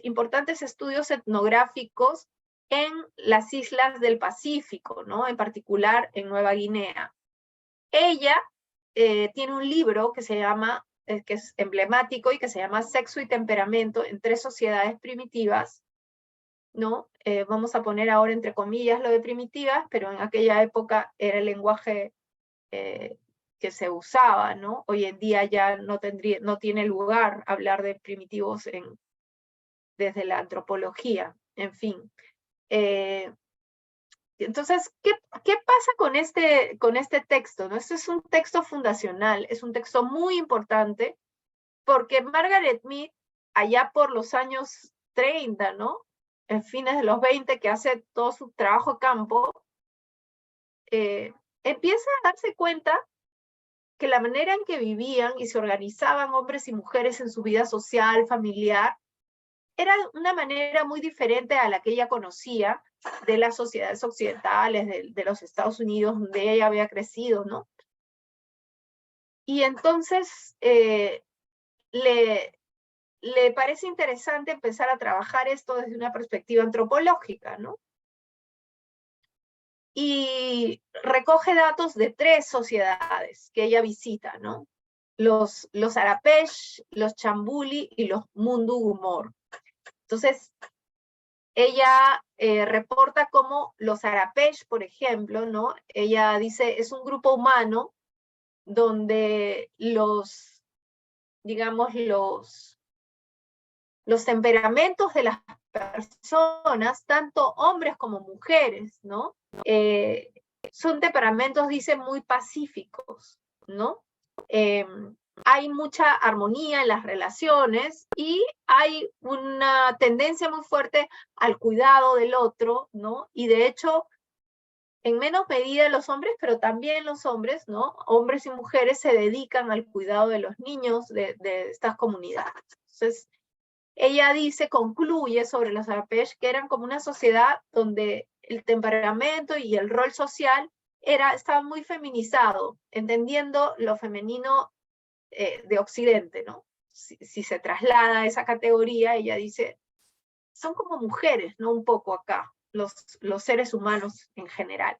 importantes estudios etnográficos en las islas del Pacífico, ¿no? En particular en Nueva Guinea. Ella tiene un libro que se llama, que es emblemático y que se llama Sexo y Temperamento en 3 sociedades primitivas, ¿no? Vamos a poner ahora entre comillas lo de primitivas, pero en aquella época era el lenguaje que se usaba, ¿no? Hoy en día ya no tiene lugar hablar de primitivos desde la antropología, en fin. Entonces, ¿qué pasa con este texto? ¿No? Este es un texto fundacional, es un texto muy importante, porque Margaret Mead, allá por los años 30, ¿no? En fines de los 20, que hace todo su trabajo de campo, empieza a darse cuenta que la manera en que vivían y se organizaban hombres y mujeres en su vida social, familiar, era una manera muy diferente a la que ella conocía de las sociedades occidentales, de los Estados Unidos, donde ella había crecido, ¿no? Y entonces le parece interesante empezar a trabajar esto desde una perspectiva antropológica, ¿no? Y recoge datos de 3 sociedades que ella visita, ¿no? Los Arapesh, los Chambuli y los Mundu Gumor. Entonces, ella reporta cómo los Arapesh, por ejemplo, ¿no? Ella dice, es un grupo humano donde digamos, los temperamentos de las personas, tanto hombres como mujeres, ¿no? Son temperamentos, dice, muy pacíficos, ¿no? Hay mucha armonía en las relaciones y hay una tendencia muy fuerte al cuidado del otro, ¿no? Y de hecho, en menos medida los hombres, pero también los hombres, ¿no? Hombres y mujeres se dedican al cuidado de los niños de estas comunidades. Entonces, ella concluye sobre los Arapesh que eran como una sociedad donde el temperamento y el rol social estaba muy feminizado, entendiendo lo femenino de Occidente, ¿no? Si se traslada a esa categoría, ella dice, son como mujeres, ¿no? Un poco acá, los seres humanos en general.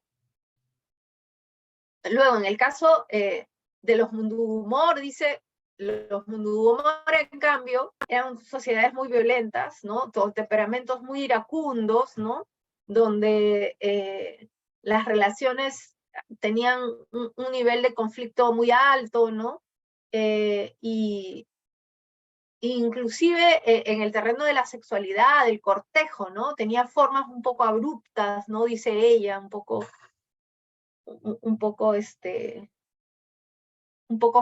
Luego, en el caso de los Mundugumor, dice, los Mundugumor, en cambio, eran sociedades muy violentas, ¿no? Todos temperamentos muy iracundos, ¿no? Donde las relaciones tenían un nivel de conflicto muy alto, ¿no? Y inclusive en el terreno de la sexualidad, del cortejo, ¿no? Tenía formas un poco abruptas, ¿no? Dice ella, un poco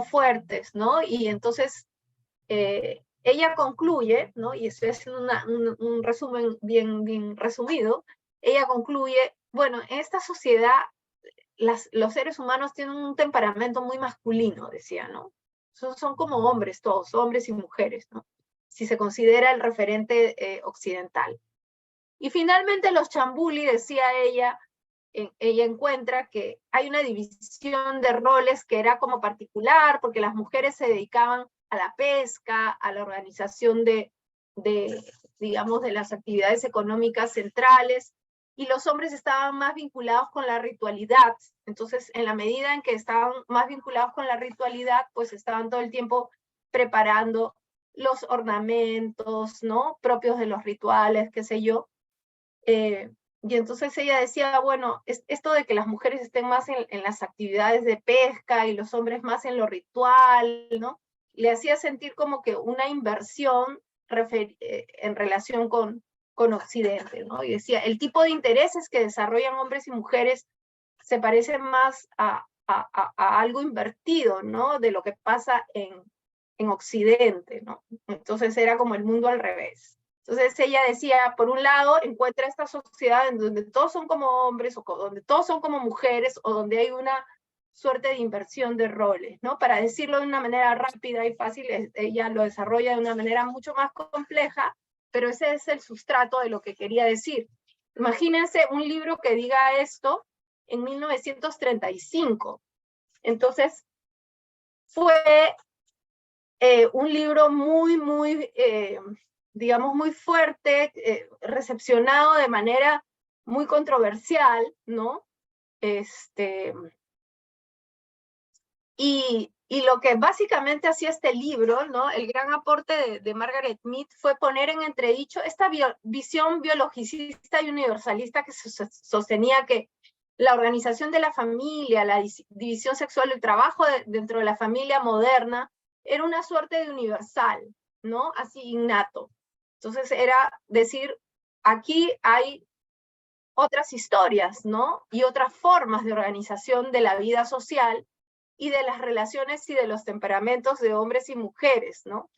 fuertes, ¿no? Y entonces ella concluye, ¿no? Y estoy haciendo un resumen bien resumido, ella concluye, bueno, en esta sociedad los seres humanos tienen un temperamento muy masculino, decía, ¿no? Son como hombres todos, hombres y mujeres, ¿no? Si se considera el referente occidental. Y finalmente los Chambuli, decía ella encuentra que hay una división de roles que era como particular, porque las mujeres se dedicaban a la pesca, a la organización digamos, de las actividades económicas centrales, y los hombres estaban más vinculados con la ritualidad. Entonces, en la medida en que estaban más vinculados con la ritualidad, pues estaban todo el tiempo preparando los ornamentos, ¿no? Propios de los rituales, qué sé yo. Y entonces ella decía, bueno, esto de que las mujeres estén más en las actividades de pesca y los hombres más en lo ritual, ¿no? Le hacía sentir como que una inversión en relación con Occidente, ¿no? Y decía, el tipo de intereses que desarrollan hombres y mujeres se parecen más a algo invertido, ¿no? De lo que pasa en Occidente, ¿no? Entonces era como el mundo al revés. Entonces ella decía, por un lado, encuentra esta sociedad en donde todos son como hombres, o donde todos son como mujeres, o donde hay una suerte de inversión de roles, ¿no? Para decirlo de una manera rápida y fácil, ella lo desarrolla de una manera mucho más compleja, pero ese es el sustrato de lo que quería decir. Imagínense un libro que diga esto en 1935. Entonces, fue un libro muy, digamos, muy fuerte, recepcionado de manera muy controversial, ¿no? Y lo que básicamente hacía este libro, ¿no? El gran aporte de Margaret Mead fue poner en entredicho esta visión biologicista y universalista que sostenía que la organización de la familia, la división sexual del trabajo dentro de la familia moderna, era una suerte de universal, ¿no? Así innato. Entonces era decir, aquí hay otras historias, ¿no? Y otras formas de organización de la vida social y de las relaciones y de los temperamentos de hombres y mujeres, ¿no?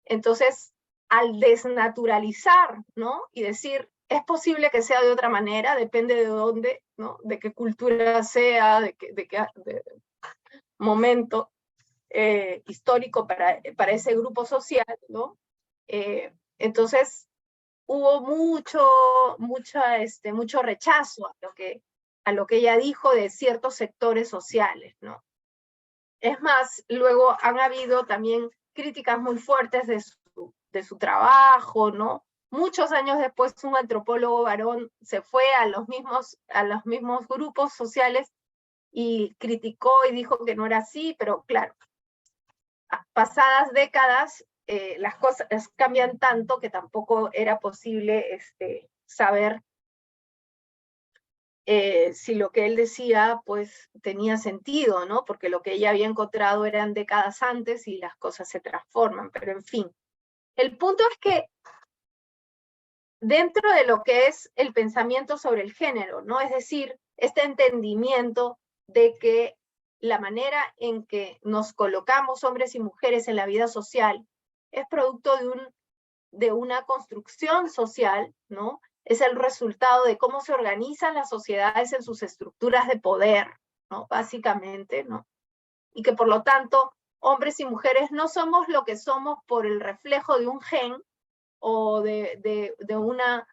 Entonces, al desnaturalizar, ¿no? Y decir, es posible que sea de otra manera, depende de dónde, ¿no? De qué cultura sea, de qué momento histórico para ese grupo social, ¿no? Entonces, hubo mucho rechazo a lo que ella dijo de ciertos sectores sociales, ¿no? Es más, luego han habido también críticas muy fuertes de su trabajo, ¿no? Muchos años después, un antropólogo varón se fue a los mismos grupos sociales y criticó y dijo que no era así, pero claro, pasadas décadas, las cosas cambian tanto que tampoco era posible saber si lo que él decía pues tenía sentido, ¿no? Porque lo que ella había encontrado eran décadas antes y las cosas se transforman, pero en fin. El punto es que dentro de lo que es el pensamiento sobre el género, ¿no? Es decir, este entendimiento de que la manera en que nos colocamos hombres y mujeres en la vida social es producto de una construcción social, ¿no? Es el resultado de cómo se organizan las sociedades en sus estructuras de poder, ¿no? Básicamente, ¿no? Y que por lo tanto, hombres y mujeres no somos lo que somos por el reflejo de un gen o de una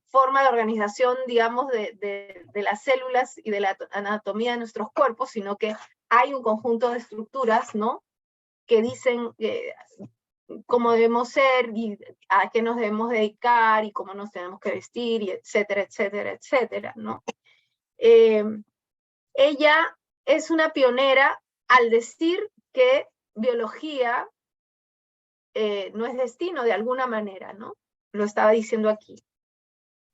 forma de organización, digamos, de las células y de la anatomía de nuestros cuerpos, sino que hay un conjunto de estructuras, ¿no? Que dicen cómo debemos ser y a qué nos debemos dedicar y cómo nos tenemos que vestir, y etcétera, etcétera, etcétera, ¿no? Ella es una pionera al decir que biología no es destino de alguna manera, ¿no? Lo estaba diciendo aquí.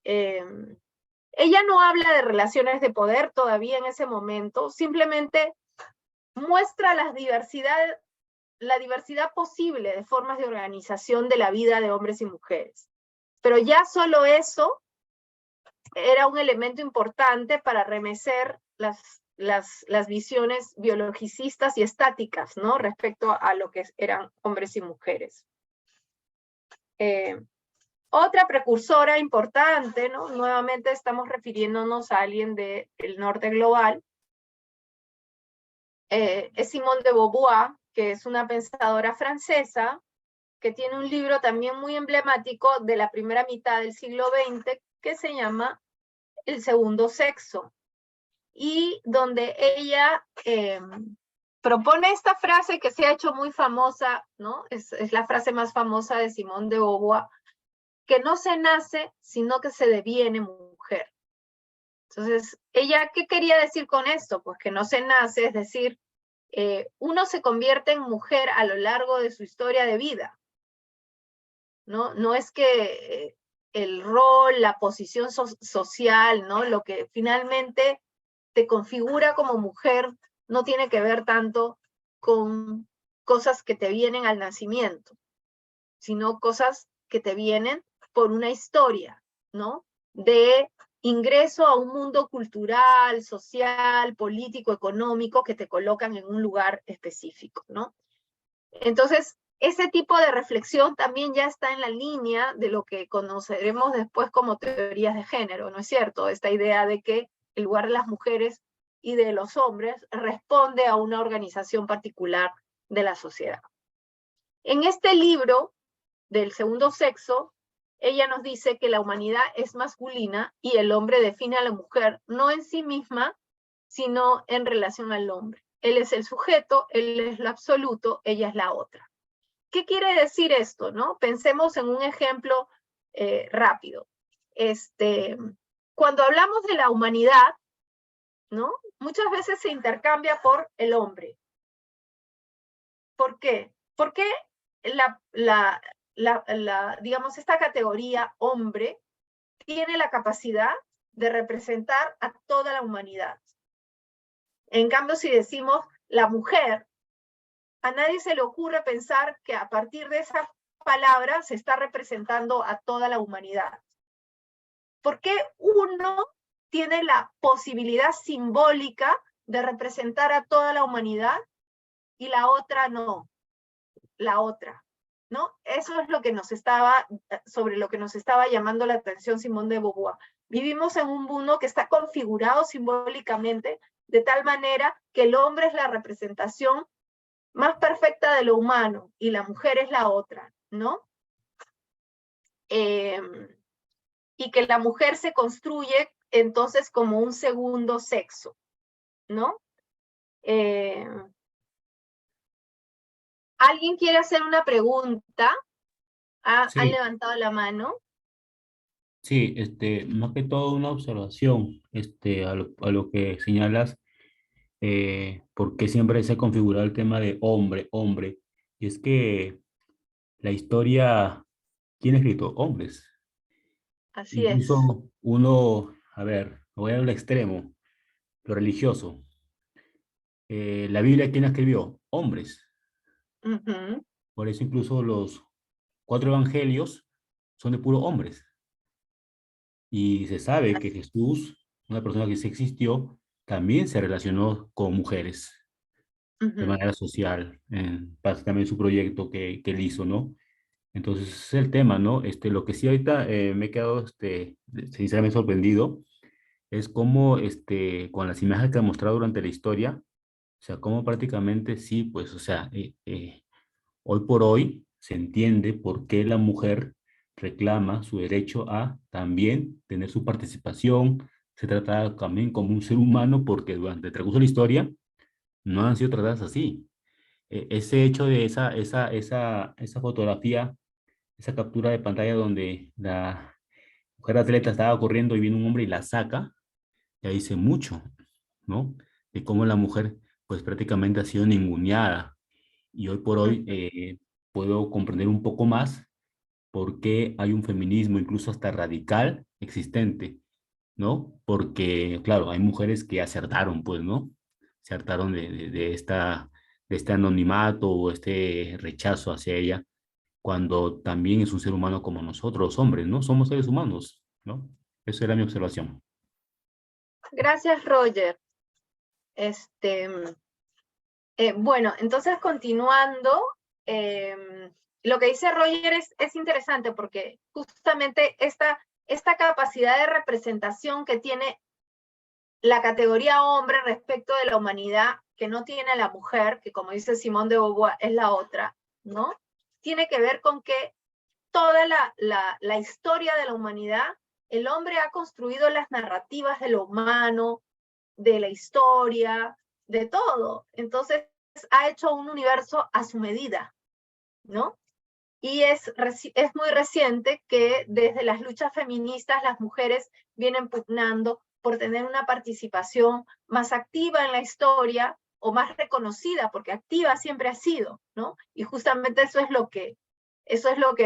Ella no habla de relaciones de poder todavía en ese momento, simplemente muestra la diversidad posible de formas de organización de la vida de hombres y mujeres. Pero ya solo eso era un elemento importante para remecer las visiones biologicistas y estáticas, ¿no? Respecto a lo que eran hombres y mujeres. Otra precursora importante, ¿no? Nuevamente estamos refiriéndonos a alguien del norte global, es Simone de Beauvoir, que es una pensadora francesa, que tiene un libro también muy emblemático de la primera mitad del siglo XX, que se llama El segundo sexo, y donde ella propone esta frase que se ha hecho muy famosa, ¿no? Es la frase más famosa de Simone de Beauvoir, que no se nace, sino que se deviene mujer. Entonces, ella, ¿qué quería decir con esto? Pues que no se nace, es decir, uno se convierte en mujer a lo largo de su historia de vida, ¿no? No es que el rol, la posición social, ¿no? Lo que finalmente te configura como mujer no tiene que ver tanto con cosas que te vienen al nacimiento, sino cosas que te vienen por una historia, ¿no? De ingreso a un mundo cultural, social, político, económico, que te colocan en un lugar específico, ¿no? Entonces, ese tipo de reflexión también ya está en la línea de lo que conoceremos después como teorías de género, ¿no es cierto? Esta idea de que el lugar de las mujeres y de los hombres responde a una organización particular de la sociedad. En este libro del segundo sexo, ella nos dice que la humanidad es masculina y el hombre define a la mujer no en sí misma, sino en relación al hombre. Él es el sujeto, él es lo absoluto, ella es la otra. ¿Qué quiere decir esto, no? Pensemos en un ejemplo rápido. cuando hablamos de la humanidad, ¿no? Muchas veces se intercambia por el hombre. ¿Por qué? Porque digamos, esta categoría hombre tiene la capacidad de representar a toda la humanidad. En cambio, si decimos la mujer, a nadie se le ocurre pensar que a partir de esas palabras se está representando a toda la humanidad. Porque uno tiene la posibilidad simbólica de representar a toda la humanidad y la otra no, la otra, ¿no? Eso es lo que sobre lo que nos estaba llamando la atención Simone de Beauvoir. Vivimos en un mundo que está configurado simbólicamente de tal manera que el hombre es la representación más perfecta de lo humano y la mujer es la otra, ¿no? Y que la mujer se construye entonces como un segundo sexo, ¿no? ¿Alguien quiere hacer una pregunta? ¿Han Sí, levantado la mano? sí, más que todo una observación, a lo que señalas, porque siempre se ha configurado el tema de hombre, hombre, y es que la historia, ¿quién ha escrito? Hombres. Así es. Incluso uno, a ver, voy al extremo, lo religioso. La Biblia, ¿quién la escribió? Hombres. Ujú. Por eso incluso los 4 evangelios son de puro hombres. Y se sabe que Jesús, una persona que sí existió, también se relacionó con mujeres de Ujú. manera social, también su proyecto que él hizo, ¿no? Entonces, ese es el tema, ¿no? Lo que sí ahorita me he quedado, sinceramente sorprendido, es cómo, con las imágenes que ha mostrado durante la historia, o sea, cómo prácticamente sí, pues, o sea, hoy por hoy se entiende por qué la mujer reclama su derecho a también tener su participación. Se trata también como un ser humano porque durante el transcurso de la historia no han sido tratadas así. Ese hecho de esa fotografía, esa captura de pantalla donde la mujer atleta estaba corriendo y viene un hombre y la saca, ya dice mucho, ¿no? De cómo la mujer pues prácticamente ha sido ninguneada y hoy por hoy Ujú. puedo comprender un poco más por qué hay un feminismo incluso hasta radical existente, ¿no? Porque, claro, hay mujeres que acertaron, pues, ¿no? Se hartaron de este anonimato o este rechazo hacia ella, cuando también es un ser humano como nosotros, los hombres, ¿no? Somos seres humanos, ¿no? Esa era mi observación. Gracias, Roger. Bueno, entonces continuando, lo que dice Roger es interesante porque justamente esta capacidad de representación que tiene la categoría hombre respecto de la humanidad que no tiene la mujer, que como dice Simone de Beauvoir es la otra, ¿no? Tiene que ver con que toda la historia de la humanidad, el hombre ha construido las narrativas de lo humano, de la historia, de todo. Entonces ha hecho un universo a su medida, ¿no? Y es muy reciente que desde las luchas feministas las mujeres vienen pugnando por tener una participación más activa en la historia o más reconocida, porque activa siempre ha sido, ¿no? Y justamente eso es lo que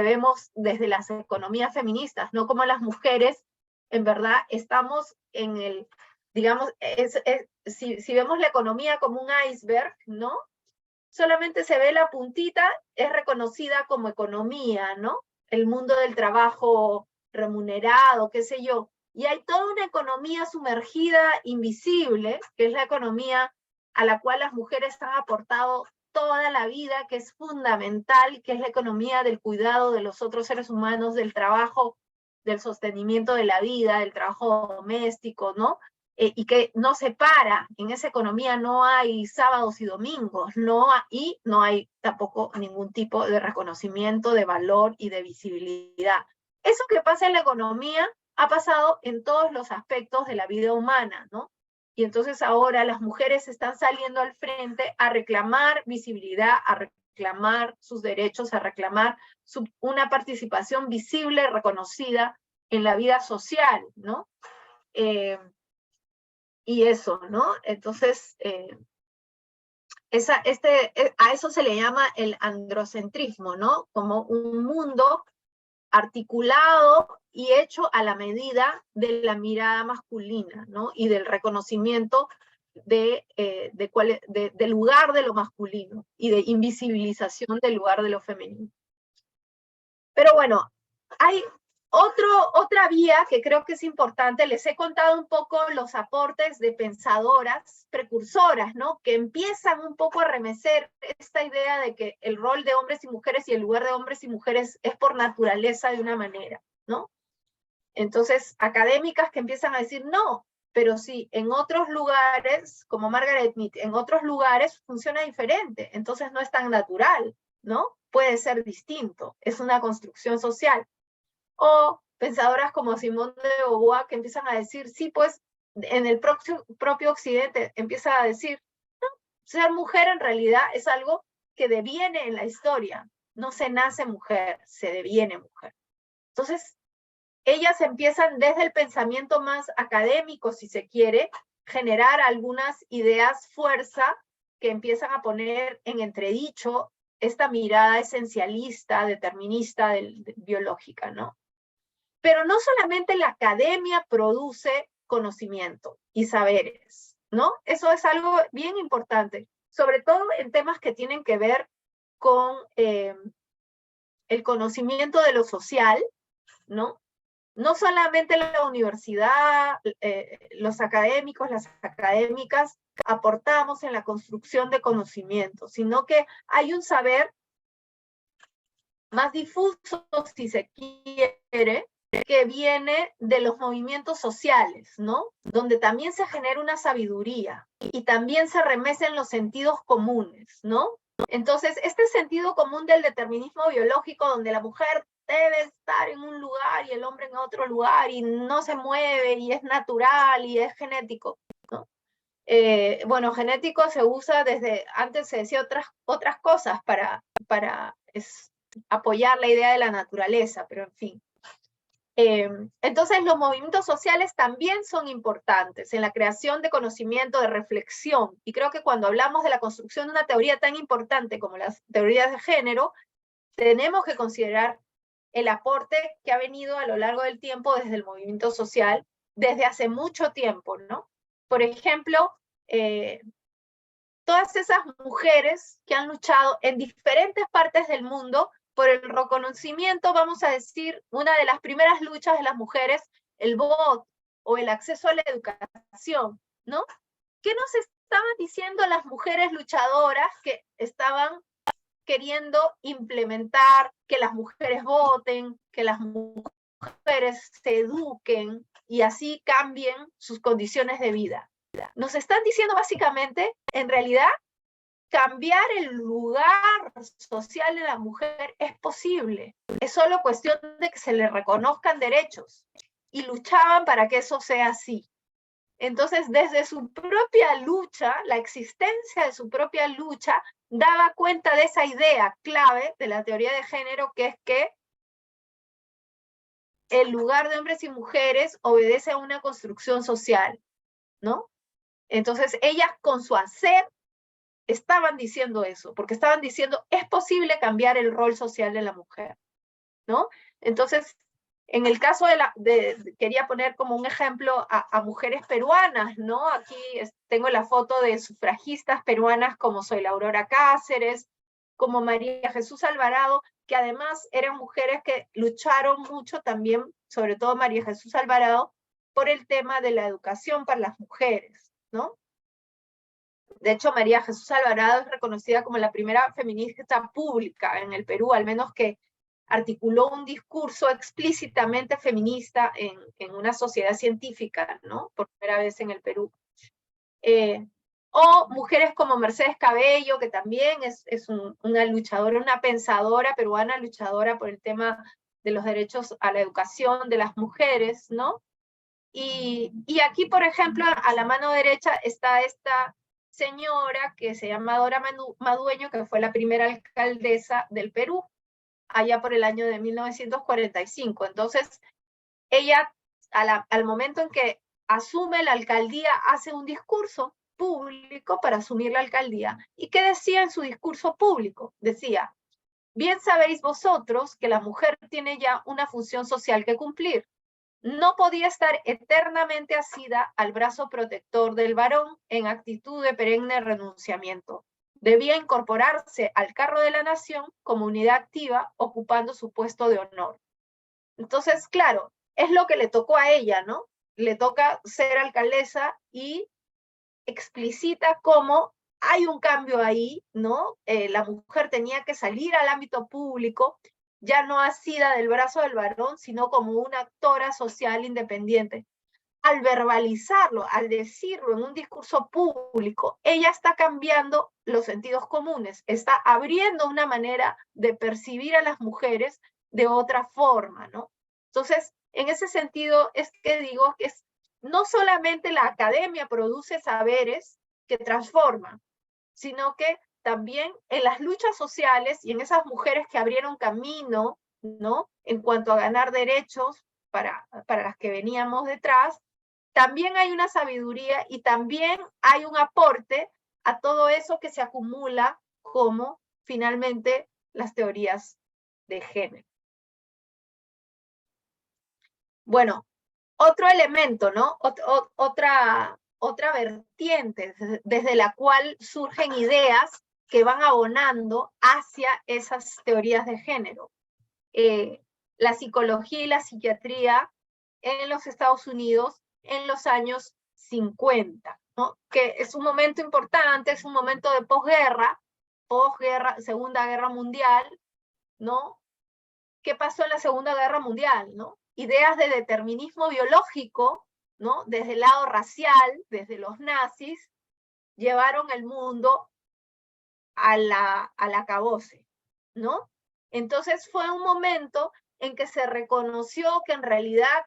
vemos desde las economías feministas, ¿no? Como las mujeres, en verdad, estamos en el, digamos, si vemos la economía como un iceberg, ¿no? Solamente se ve la puntita, es reconocida como economía, ¿no? El mundo del trabajo remunerado, qué sé yo. Y hay toda una economía sumergida, invisible, que es la economía a la cual las mujeres han aportado toda la vida, que es fundamental, que es la economía del cuidado de los otros seres humanos, del trabajo, del sostenimiento de la vida, del trabajo doméstico, ¿no? Y que no se para, en esa economía no hay sábados y domingos, y no hay tampoco ningún tipo de reconocimiento de valor y de visibilidad. Eso que pasa en la economía ha pasado en todos los aspectos de la vida humana, ¿no? Y entonces ahora las mujeres están saliendo al frente a reclamar visibilidad, a reclamar sus derechos, a reclamar una participación visible, reconocida en la vida social, ¿no? Y eso, ¿no? Entonces, a eso se le llama el androcentrismo, ¿no? Como un mundo articulado y hecho a la medida de la mirada masculina, ¿no? Y del reconocimiento del lugar de lo masculino y de invisibilización del lugar de lo femenino. Pero bueno, hay otra vía que creo que es importante. Les he contado un poco los aportes de pensadoras precursoras, ¿no? Que empiezan un poco a remecer esta idea de que el rol de hombres y mujeres y el lugar de hombres y mujeres es por naturaleza de una manera, ¿no? Entonces, académicas que empiezan a decir, no, pero sí, en otros lugares, como Margaret Mead, en otros lugares funciona diferente, entonces no es tan natural, ¿no? Puede ser distinto, es una construcción social. O pensadoras como Simone de Beauvoir que empiezan a decir, sí, pues en el propio Occidente empieza a decir, no, ser mujer en realidad es algo que deviene en la historia, no se nace mujer, se deviene mujer. Entonces, ellas empiezan desde el pensamiento más académico, si se quiere, generar algunas ideas fuerza que empiezan a poner en entredicho esta mirada esencialista, determinista, biológica, ¿no? Pero no solamente la academia produce conocimiento y saberes, ¿no? Eso es algo bien importante, sobre todo en temas que tienen que ver con el conocimiento de lo social, ¿no? No solamente la universidad, los académicos, las académicas, aportamos en la construcción de conocimiento, sino que hay un saber más difuso, si se quiere, que viene de los movimientos sociales, ¿no? Donde también se genera una sabiduría y también se remecen los sentidos comunes, ¿no? Entonces, este sentido común del determinismo biológico, donde la mujer debe estar en un lugar y el hombre en otro lugar y no se mueve y es natural y es genético, ¿no? Bueno, genético se usa desde, antes se decía otras cosas para apoyar la idea de la naturaleza, pero en fin. Entonces los movimientos sociales también son importantes en la creación de conocimiento, de reflexión, y creo que cuando hablamos de la construcción de una teoría tan importante como las teorías de género, tenemos que considerar el aporte que ha venido a lo largo del tiempo desde el movimiento social, desde hace mucho tiempo, ¿no? Por ejemplo, todas esas mujeres que han luchado en diferentes partes del mundo por el reconocimiento, vamos a decir, una de las primeras luchas de las mujeres, el voto o el acceso a la educación, ¿no? ¿Qué nos estaban diciendo las mujeres luchadoras que estaban queriendo implementar que las mujeres voten, que las mujeres se eduquen y así cambien sus condiciones de vida? Nos están diciendo básicamente, en realidad, cambiar el lugar social de la mujer es posible. Es solo cuestión de que se le reconozcan derechos. Y luchaban para que eso sea así. Entonces, desde su propia lucha, la existencia de su propia lucha, daba cuenta de esa idea clave de la teoría de género, que es que el lugar de hombres y mujeres obedece a una construcción social, ¿no? Entonces, ellas con su hacer estaban diciendo eso, porque estaban diciendo, es posible cambiar el rol social de la mujer, ¿no? Entonces, en el caso quería poner como un ejemplo a mujeres peruanas, ¿no? Aquí tengo la foto de sufragistas peruanas como Soy la Aurora Cáceres, como María Jesús Alvarado, que además eran mujeres que lucharon mucho también, sobre todo María Jesús Alvarado, por el tema de la educación para las mujeres, ¿no? De hecho, María Jesús Alvarado es reconocida como la primera feminista pública en el Perú, al menos que articuló un discurso explícitamente feminista en una sociedad científica, ¿no? Por primera vez en el Perú. O mujeres como Mercedes Cabello, que también es una luchadora, una pensadora peruana, luchadora por el tema de los derechos a la educación de las mujeres, ¿no? Y aquí, por ejemplo, a la mano derecha está esta señora que se llama Dora Madueño, que fue la primera alcaldesa del Perú, allá por el año de 1945. Entonces, ella, al momento en que asume la alcaldía, hace un discurso público para asumir la alcaldía. ¿Y qué decía en su discurso público? Decía: bien sabéis vosotros que la mujer tiene ya una función social que cumplir. No podía estar eternamente asida al brazo protector del varón en actitud de perenne renunciamiento. Debía incorporarse al carro de la nación como unidad activa, ocupando su puesto de honor. Entonces, claro, es lo que le tocó a ella, ¿no? Le toca ser alcaldesa y explicita cómo hay un cambio ahí, ¿no? La mujer tenía que salir al ámbito público, ya no asida del brazo del varón, sino como una actora social independiente. Al verbalizarlo, al decirlo en un discurso público, ella está cambiando los sentidos comunes, está abriendo una manera de percibir a las mujeres de otra forma, ¿no? Entonces, en ese sentido es que digo que no solamente la academia produce saberes que transforman, sino que también en las luchas sociales y en esas mujeres que abrieron camino, ¿no? En cuanto a ganar derechos para las que veníamos detrás, también hay una sabiduría y también hay un aporte a todo eso que se acumula como finalmente las teorías de género. Bueno, otro elemento, ¿no? Otra vertiente desde la cual surgen ideas que van abonando hacia esas teorías de género. La psicología y la psiquiatría en los Estados Unidos en los años 50, ¿no? Que es un momento importante, es un momento de posguerra, Segunda Guerra Mundial, ¿no? ¿Qué pasó en la Segunda Guerra Mundial, ¿no? Ideas de determinismo biológico, ¿no? Desde el lado racial, desde los nazis, llevaron el mundo al acabose, ¿no? Entonces fue un momento en que se reconoció que en realidad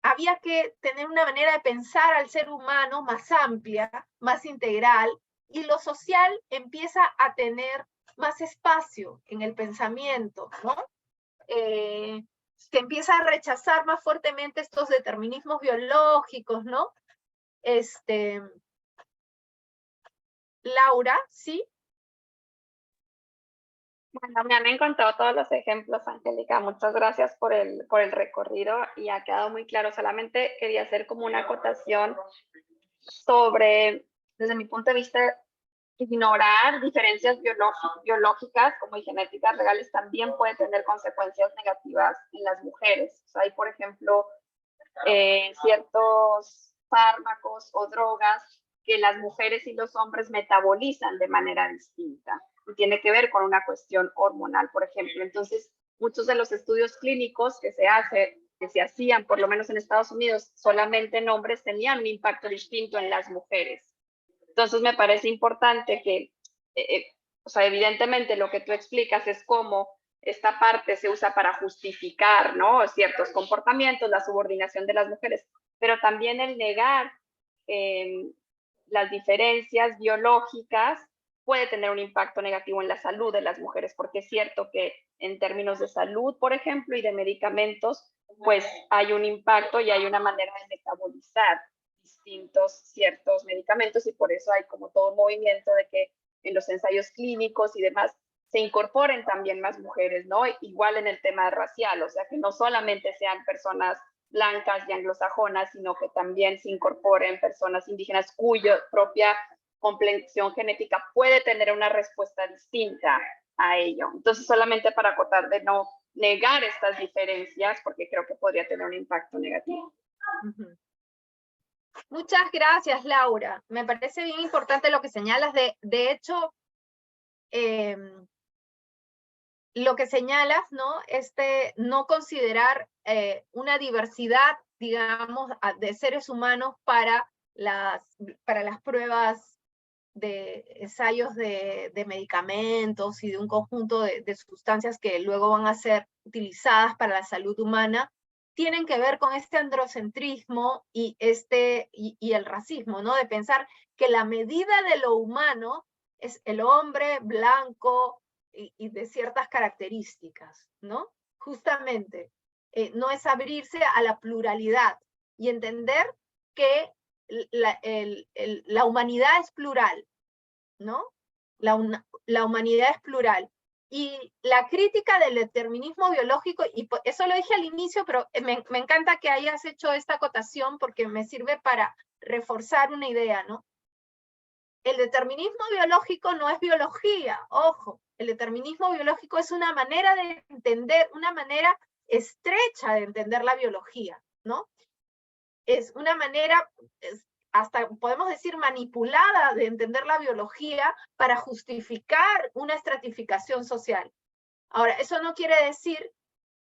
había que tener una manera de pensar al ser humano más amplia, más integral, y lo social empieza a tener más espacio en el pensamiento, ¿no? Se empieza a rechazar más fuertemente estos determinismos biológicos, ¿no? Laura, ¿sí? Bueno, me han encontrado todos los ejemplos, Angélica. Muchas gracias por el recorrido y ha quedado muy claro. Solamente quería hacer como una acotación sobre, desde mi punto de vista, ignorar diferencias biológicas como y genéticas reales también puede tener consecuencias negativas en las mujeres. O sea, hay, por ejemplo, ciertos fármacos o drogas que las mujeres y los hombres metabolizan de manera distinta. Y tiene que ver con una cuestión hormonal, por ejemplo. Entonces, muchos de los estudios clínicos que se hacían, por lo menos en Estados Unidos, solamente en hombres, tenían un impacto distinto en las mujeres. Entonces, me parece importante que, o sea, evidentemente lo que tú explicas es cómo esta parte se usa para justificar, ¿no? Ciertos comportamientos, la subordinación de las mujeres, pero también el negar las diferencias biológicas puede tener un impacto negativo en la salud de las mujeres, porque es cierto que en términos de salud, por ejemplo, y de medicamentos, pues hay un impacto y hay una manera de metabolizar ciertos medicamentos y por eso hay como todo un movimiento de que en los ensayos clínicos y demás se incorporen también más mujeres, ¿no? Igual en el tema racial, o sea, que no solamente sean personas blancas y anglosajonas, sino que también se incorporen personas indígenas cuya propia complexión genética puede tener una respuesta distinta a ello. Entonces, solamente para acotar de no negar estas diferencias, porque creo que podría tener un impacto negativo. Uh-huh. Muchas gracias, Laura. Me parece bien importante lo que señalas. De hecho, lo que señalas, ¿no? No considerar una diversidad, digamos, de seres humanos para las pruebas de ensayos de medicamentos y de un conjunto de sustancias que luego van a ser utilizadas para la salud humana, tienen que ver con este androcentrismo y el racismo, ¿no? De pensar que la medida de lo humano es el hombre blanco y de ciertas características, ¿no? Justamente, no es abrirse a la pluralidad, y entender que la humanidad es plural, ¿no? La humanidad es plural. Y la crítica del determinismo biológico, y eso lo dije al inicio, pero me encanta que hayas hecho esta acotación porque me sirve para reforzar una idea, ¿no? El determinismo biológico no es biología, ojo, el determinismo biológico es una manera de entender, una manera estrecha de entender la biología, ¿no? Es una manera, hasta podemos decir manipulada de entender la biología para justificar una estratificación social. Ahora, eso no quiere decir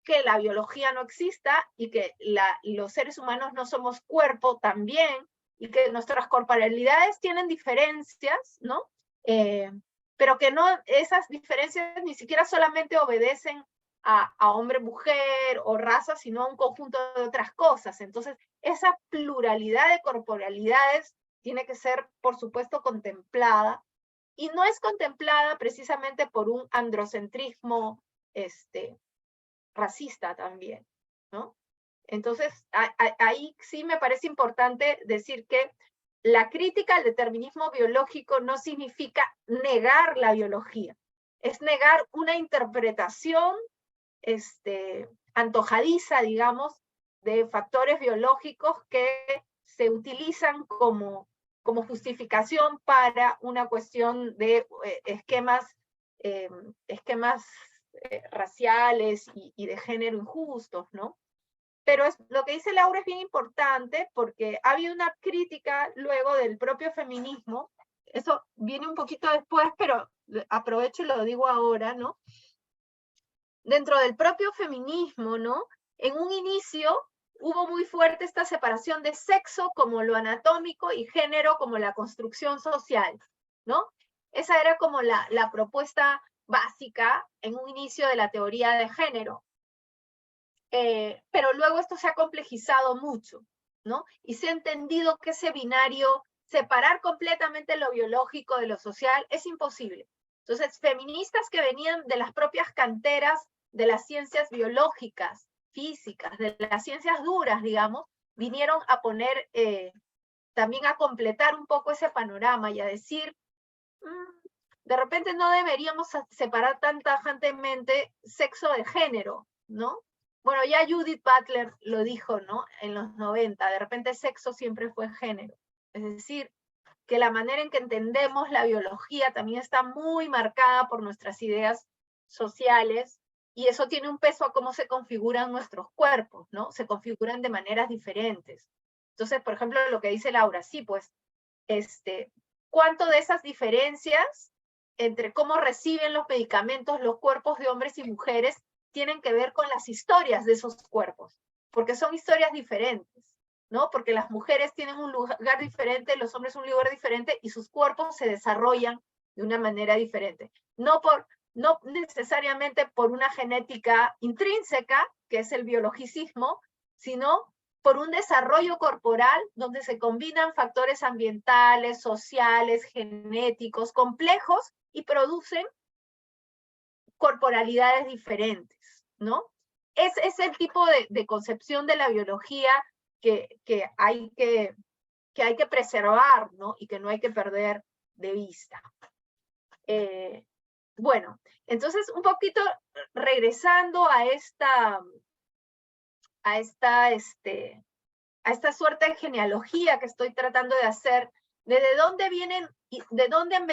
que la biología no exista y que los seres humanos no somos cuerpo también, y que nuestras corporalidades tienen diferencias, ¿no? Pero que no, esas diferencias ni siquiera solamente obedecen a hombre-mujer o raza, sino a un conjunto de otras cosas. Entonces, esa pluralidad de corporalidades tiene que ser, por supuesto, contemplada, y no es contemplada precisamente por un androcentrismo racista también, ¿no? Entonces, ahí sí me parece importante decir que la crítica al determinismo biológico no significa negar la biología, es negar una interpretación antojadiza, digamos, de factores biológicos que se utilizan como justificación para una cuestión de esquemas raciales y de género injustos, ¿no? Pero lo que dice Laura es bien importante porque ha habido una crítica luego del propio feminismo, eso viene un poquito después, pero aprovecho y lo digo ahora, ¿no? Dentro del propio feminismo, ¿no? En un inicio hubo muy fuerte esta separación de sexo como lo anatómico y género como la construcción social, ¿no? Esa era como la propuesta básica en un inicio de la teoría de género. Pero luego esto se ha complejizado mucho, ¿no? Y se ha entendido que ese binario, separar completamente lo biológico de lo social, es imposible. Entonces, feministas que venían de las propias canteras de las ciencias biológicas, físicas, de las ciencias duras, digamos, vinieron a poner, también a completar un poco ese panorama y a decir, de repente no deberíamos separar tan tajantemente sexo de género, ¿no? Bueno, ya Judith Butler lo dijo, ¿no? En los 90, de repente sexo siempre fue género. Es decir, que la manera en que entendemos la biología también está muy marcada por nuestras ideas sociales, y eso tiene un peso a cómo se configuran nuestros cuerpos, ¿no? Se configuran de maneras diferentes. Entonces, por ejemplo, lo que dice Laura, sí, pues, ¿cuánto de esas diferencias entre cómo reciben los medicamentos los cuerpos de hombres y mujeres tienen que ver con las historias de esos cuerpos? Porque son historias diferentes, ¿no? Porque las mujeres tienen un lugar diferente, los hombres un lugar diferente, y sus cuerpos se desarrollan de una manera diferente. No necesariamente por una genética intrínseca, que es el biologicismo, sino por un desarrollo corporal donde se combinan factores ambientales, sociales, genéticos, complejos, y producen corporalidades diferentes, ¿no? Es el tipo de concepción de la biología que hay que preservar, ¿no? Y que no hay que perder de vista. Bueno, entonces un poquito regresando a esta suerte de genealogía que estoy tratando de hacer, de dónde vienen, de dónde han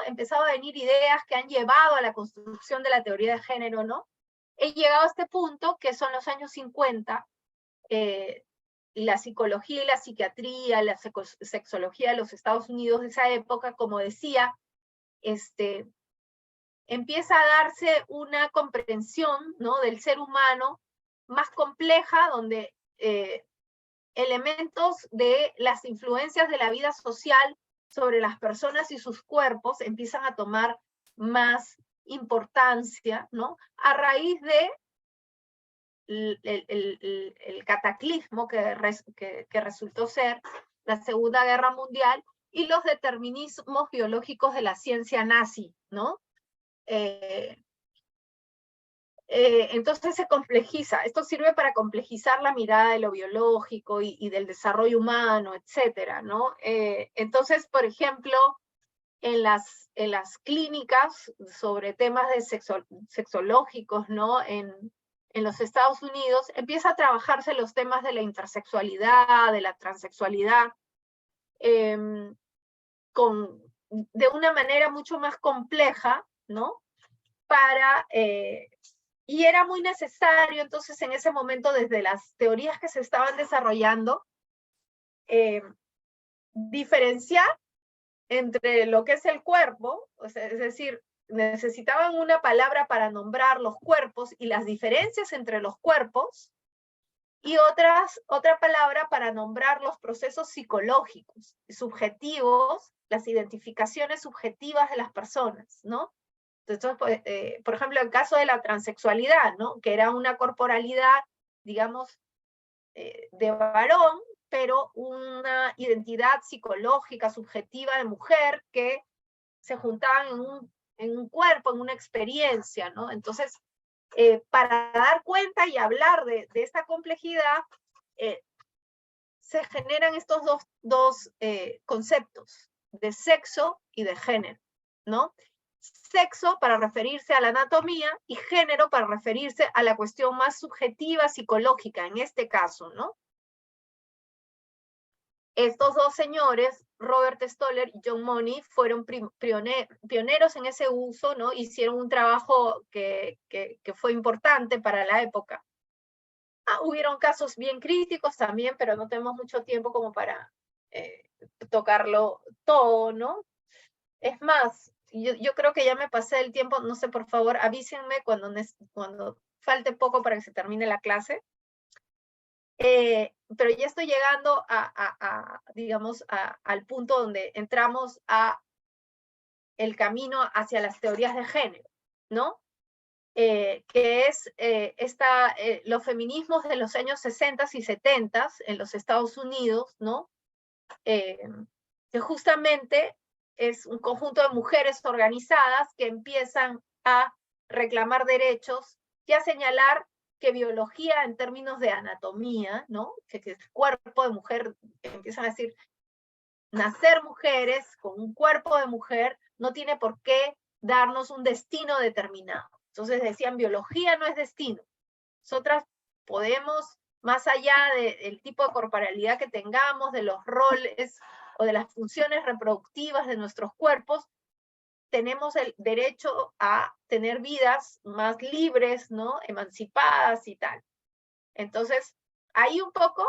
empezado a venir ideas que han llevado a la construcción de la teoría de género, ¿no? He llegado a este punto, que son los años 50, la psicología y la psiquiatría, la sexología de los Estados Unidos de esa época, como decía, empieza a darse una comprensión, ¿no? Del ser humano más compleja, donde elementos de las influencias de la vida social sobre las personas y sus cuerpos empiezan a tomar más importancia, ¿no? A raíz de el cataclismo que resultó ser la Segunda Guerra Mundial y los determinismos biológicos de la ciencia nazi, ¿no? Entonces se complejiza. Esto sirve para complejizar la mirada de lo biológico y del desarrollo humano, etcétera, ¿no? Entonces, por ejemplo, en las clínicas sobre temas de sexológicos, ¿no? En los Estados Unidos, empieza a trabajarse los temas de la intersexualidad, de la transexualidad, de una manera mucho más compleja, ¿no? Y era muy necesario, entonces, en ese momento, desde las teorías que se estaban desarrollando, diferenciar entre lo que es el cuerpo, o sea, es decir, necesitaban una palabra para nombrar los cuerpos y las diferencias entre los cuerpos, y otra palabra para nombrar los procesos psicológicos, subjetivos, las identificaciones subjetivas de las personas, ¿no? Entonces, por ejemplo, el caso de la transexualidad, ¿no? Que era una corporalidad, digamos, de varón, pero una identidad psicológica, subjetiva de mujer, que se juntaban en un cuerpo, en una experiencia, ¿no? Entonces, para dar cuenta y hablar de esta complejidad, se generan estos dos conceptos, de sexo y de género, ¿no? Sexo para referirse a la anatomía y género para referirse a la cuestión más subjetiva, psicológica, en este caso, ¿no? Estos dos señores, Robert Stoller y John Money, fueron pioneros en ese uso, ¿no? Hicieron un trabajo que fue importante para la época. Hubieron casos bien críticos también, pero no tenemos mucho tiempo como para tocarlo todo, ¿no? Es más, yo creo que ya me pasé el tiempo, no sé, por favor, avísenme cuando falte poco para que se termine la clase. Pero ya estoy llegando digamos, al punto donde entramos a el camino hacia las teorías de género, ¿no? Que es los feminismos de los años 60 y 70 en los Estados Unidos, ¿no? Que justamente es un conjunto de mujeres organizadas que empiezan a reclamar derechos y a señalar que biología en términos de anatomía, ¿no? Que el cuerpo de mujer, empiezan a decir, nacer mujeres con un cuerpo de mujer no tiene por qué darnos un destino determinado. Entonces decían, biología no es destino. Nosotras podemos, más allá del tipo de corporalidad que tengamos, de los roles o de las funciones reproductivas de nuestros cuerpos, tenemos el derecho a tener vidas más libres, ¿no? Emancipadas y tal. Entonces, ahí un poco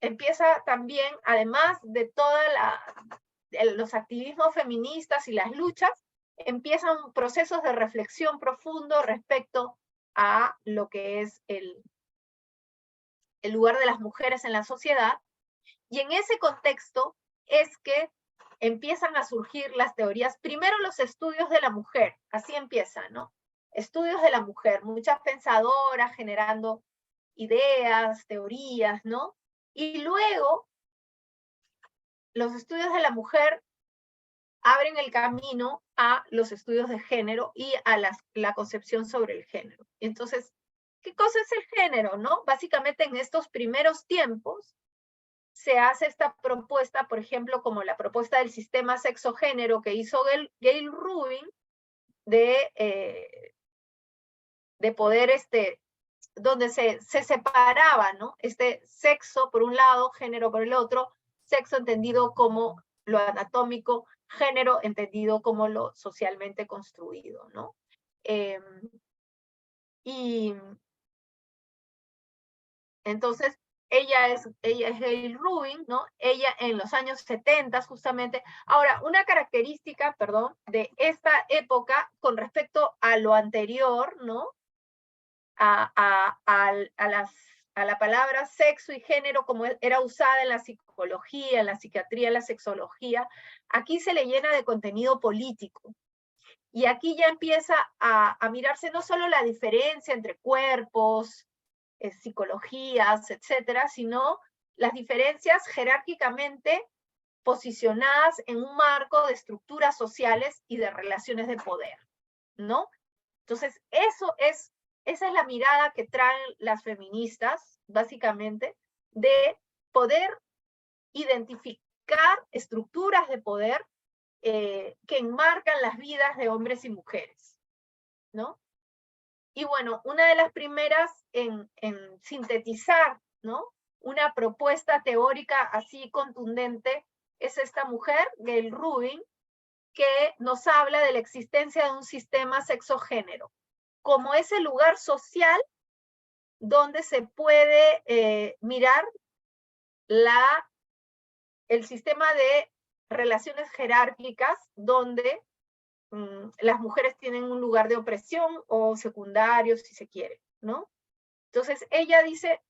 empieza también, además de todos los activismos feministas y las luchas, empiezan procesos de reflexión profundo respecto a lo que es el lugar de las mujeres en la sociedad, y en ese contexto es que empiezan a surgir las teorías, primero los estudios de la mujer, así empieza, ¿no? Estudios de la mujer, muchas pensadoras generando ideas, teorías, ¿no? Y luego los estudios de la mujer abren el camino a los estudios de género y a la concepción sobre el género. Entonces, ¿qué cosa es el género, no? Básicamente en estos primeros tiempos se hace esta propuesta, por ejemplo, como la propuesta del sistema sexo-género que hizo Gail Rubin, de poder, donde se separaba, ¿no? Sexo por un lado, género por el otro, sexo entendido como lo anatómico, género entendido como lo socialmente construido, ¿no? Y entonces, ella es Gail Rubin, ¿no? Ella en los años 70 justamente. Ahora, una característica, perdón, de esta época con respecto a lo anterior, ¿no? A la palabra sexo y género como era usada en la psicología, en la psiquiatría, en la sexología, aquí se le llena de contenido político. Y aquí ya empieza a mirarse no solo la diferencia entre cuerpos, psicologías, etcétera, sino las diferencias jerárquicamente posicionadas en un marco de estructuras sociales y de relaciones de poder, ¿no? Entonces, eso es esa es la mirada que traen las feministas, básicamente, de poder identificar estructuras de poder que enmarcan las vidas de hombres y mujeres, ¿no? Y bueno, una de las primeras en sintetizar, ¿no?, una propuesta teórica así contundente es esta mujer, Gayle Rubin, que nos habla de la existencia de un sistema sexogénero, como ese lugar social donde se puede mirar el sistema de relaciones jerárquicas donde las mujeres tienen un lugar de opresión o secundario, si se quiere, ¿no? Entonces, ella dice,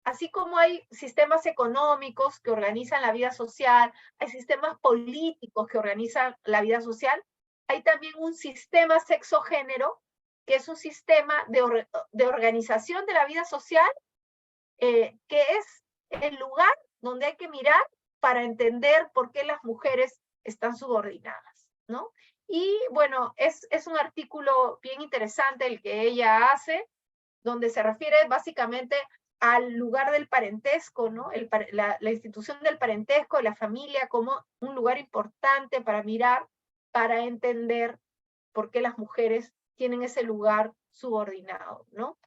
así como hay sistemas económicos que organizan la vida social, hay sistemas políticos que organizan la vida social, hay también un sistema sexogénero, que es un sistema de organización de la vida social, que es el lugar donde hay que mirar para entender por qué las mujeres están subordinadas, ¿no? Y bueno, es un artículo bien interesante el que ella hace, donde se refiere básicamente al lugar del parentesco, ¿no? La institución del parentesco, de la familia, como un lugar importante para mirar, para entender por qué las mujeres tienen ese lugar subordinado, ¿no?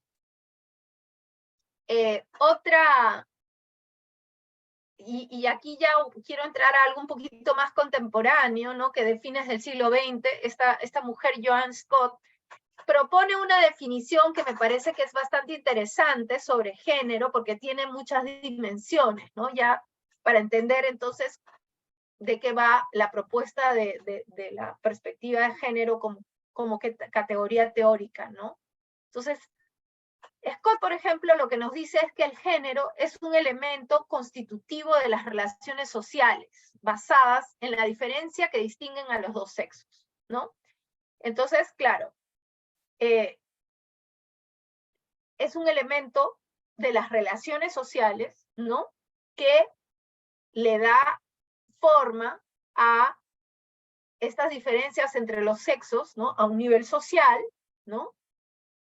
Y aquí ya quiero entrar a algo un poquito más contemporáneo, ¿no?, que de fines del siglo XX, esta mujer, Joan Scott, propone una definición que me parece que es bastante interesante sobre género, porque tiene muchas dimensiones, ¿no? Ya para entender entonces de qué va la propuesta de la perspectiva de género como categoría teórica, ¿no? Entonces, Scott, por ejemplo, lo que nos dice es que el género es un elemento constitutivo de las relaciones sociales, basadas en la diferencia que distinguen a los dos sexos, ¿no? Entonces, claro, es un elemento de las relaciones sociales, ¿no?, que le da forma a estas diferencias entre los sexos, ¿no?, a un nivel social, ¿no?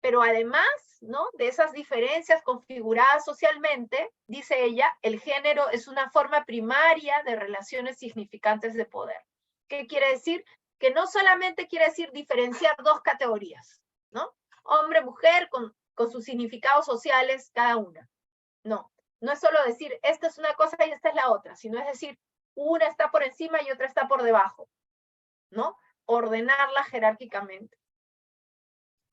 Pero además, ¿no?, de esas diferencias configuradas socialmente, dice ella, el género es una forma primaria de relaciones significantes de poder. ¿Qué quiere decir? Que no solamente quiere decir diferenciar dos categorías, ¿no?, hombre, mujer, con sus significados sociales cada una. No, no es solo decir, esta es una cosa y esta es la otra, sino es decir, una está por encima y otra está por debajo, ¿no? Ordenarla jerárquicamente.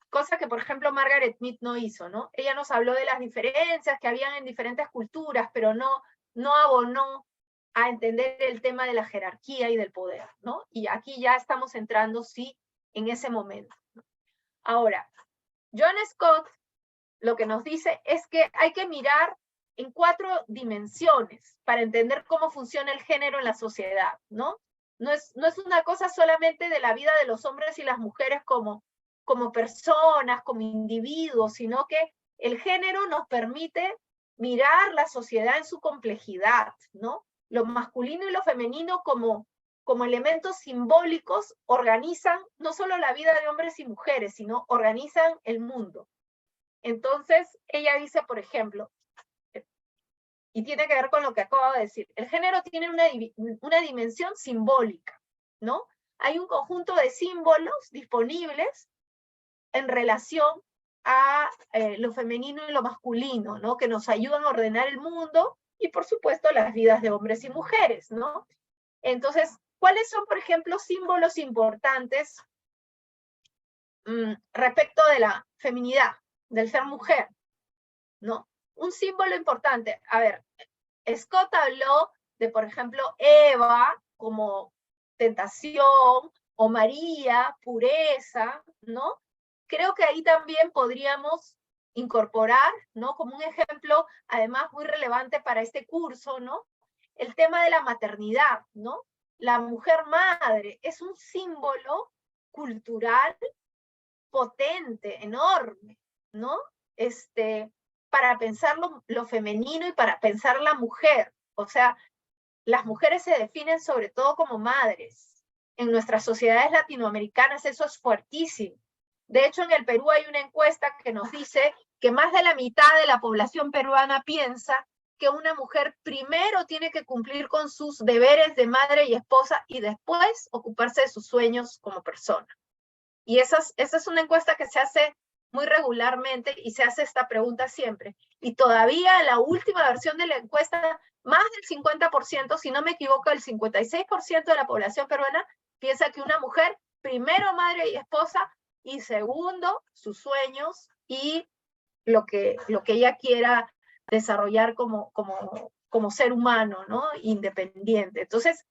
Cosa que, por ejemplo, Margaret Mead no hizo, ¿no? Ella nos habló de las diferencias que habían en diferentes culturas, pero no abonó a entender el tema de la jerarquía y del poder, ¿no? Y aquí ya estamos entrando, sí, en ese momento, ¿no? Ahora, Joan Scott lo que nos dice es que hay que mirar en 4 dimensiones para entender cómo funciona el género en la sociedad, ¿no? No es una cosa solamente de la vida de los hombres y las mujeres como personas, como individuos, sino que el género nos permite mirar la sociedad en su complejidad, ¿no? Lo masculino y lo femenino como elementos simbólicos organizan no solo la vida de hombres y mujeres, sino organizan el mundo. Entonces, ella dice, por ejemplo, y tiene que ver con lo que acabo de decir, el género tiene una dimensión simbólica, ¿no? Hay un conjunto de símbolos disponibles en relación a lo femenino y lo masculino, ¿no?, que nos ayudan a ordenar el mundo y, por supuesto, las vidas de hombres y mujeres, ¿no? Entonces, ¿cuáles son, por ejemplo, símbolos importantes respecto de la feminidad, del ser mujer, ¿no? Un símbolo importante, a ver, Scott habló de, por ejemplo, Eva como tentación, o María, pureza, ¿no? Creo que ahí también podríamos incorporar, ¿no?, como un ejemplo, además muy relevante para este curso, ¿no?, el tema de la maternidad, ¿no? La mujer madre es un símbolo cultural potente, enorme, ¿no? Para pensar lo femenino y para pensar la mujer. O sea, las mujeres se definen sobre todo como madres. En nuestras sociedades latinoamericanas eso es fuertísimo. De hecho, en el Perú hay una encuesta que nos dice que más de la mitad de la población peruana piensa que una mujer primero tiene que cumplir con sus deberes de madre y esposa y después ocuparse de sus sueños como persona. Y esa es una encuesta que se hace muy regularmente y se hace esta pregunta siempre. Y todavía la última versión de la encuesta, más del 50%, si no me equivoco, el 56% de la población peruana piensa que una mujer, primero madre y esposa, y segundo, sus sueños y lo que ella quiera desarrollar como ser humano, ¿no? Independiente. Entonces,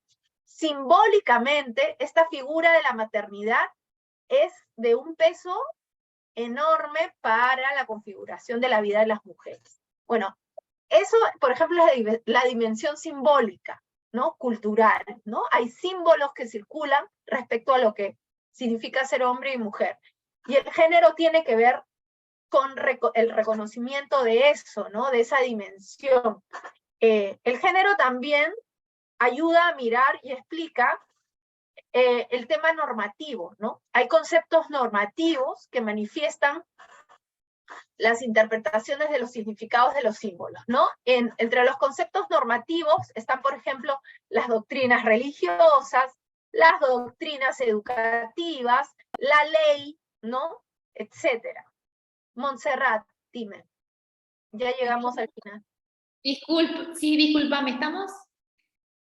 simbólicamente, esta figura de la maternidad es de un peso enorme para la configuración de la vida de las mujeres. Bueno, eso, por ejemplo, es la dimensión simbólica, ¿no? Cultural, ¿no? Hay símbolos que circulan respecto a lo que significa ser hombre y mujer. Y el género tiene que ver con el reconocimiento de eso, ¿no? De esa dimensión. El género también ayuda a mirar y explica el tema normativo, ¿no? Hay conceptos normativos que manifiestan las interpretaciones de los significados de los símbolos, ¿no? Entre los conceptos normativos están, por ejemplo, las doctrinas religiosas, las doctrinas educativas, la ley, ¿no? Etcétera. Montserrat, dime. Ya llegamos al final. Discúlpame, estamos,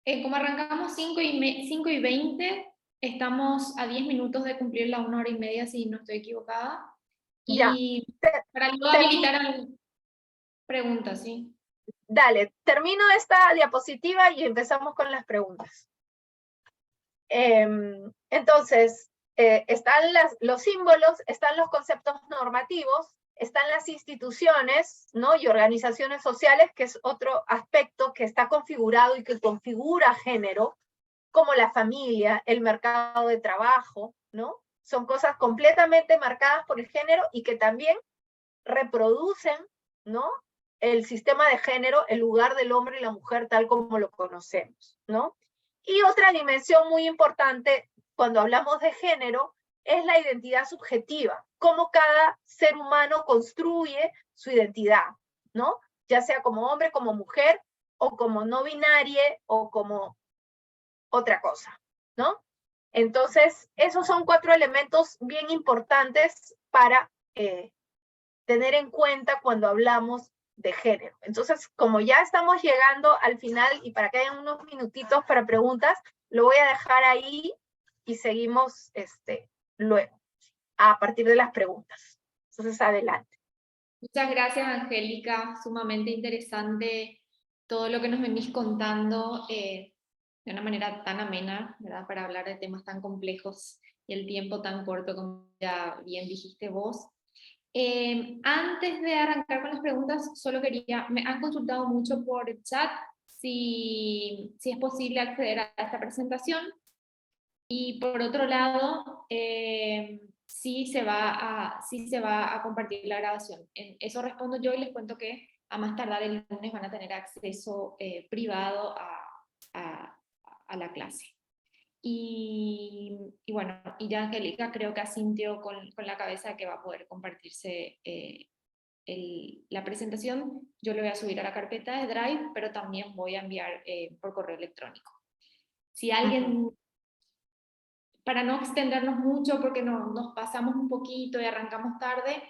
como arrancamos 5:20, estamos a 10 minutos de cumplir la 1 hora y media, si no estoy equivocada. Y ya. para luego habilitar a preguntas, ¿sí? Dale, termino esta diapositiva y empezamos con las preguntas. Entonces, están los símbolos, están los conceptos normativos, están las instituciones, ¿no? Y organizaciones sociales, que es otro aspecto que está configurado y que configura género, como la familia, el mercado de trabajo, ¿no? Son cosas completamente marcadas por el género y que también reproducen, ¿no? El sistema de género, el lugar del hombre y la mujer tal como lo conocemos, ¿no? Y otra dimensión muy importante cuando hablamos de género es la identidad subjetiva, cómo cada ser humano construye su identidad, ¿no? Ya sea como hombre, como mujer, o como no binaria, o como otra cosa, ¿no? Entonces, esos son 4 elementos bien importantes para tener en cuenta cuando hablamos de género. Entonces, como ya estamos llegando al final y para que hayan unos minutitos para preguntas, lo voy a dejar ahí y seguimos luego, a partir de las preguntas. Entonces, adelante. Muchas gracias, Angélica, sumamente interesante todo lo que nos venís contando de una manera tan amena, ¿verdad? Para hablar de temas tan complejos y el tiempo tan corto, como ya bien dijiste vos. Antes de arrancar con las preguntas, solo me han consultado mucho por el chat si es posible acceder a esta presentación. Y por otro lado, sí se va a compartir la grabación. En eso respondo yo y les cuento que a más tardar el lunes van a tener acceso privado a la clase. Y bueno, y ya Angélica creo que asintió con la cabeza que va a poder compartirse la presentación. Yo lo voy a subir a la carpeta de Drive, pero también voy a enviar por correo electrónico. Si alguien, para no extendernos mucho porque nos pasamos un poquito y arrancamos tarde,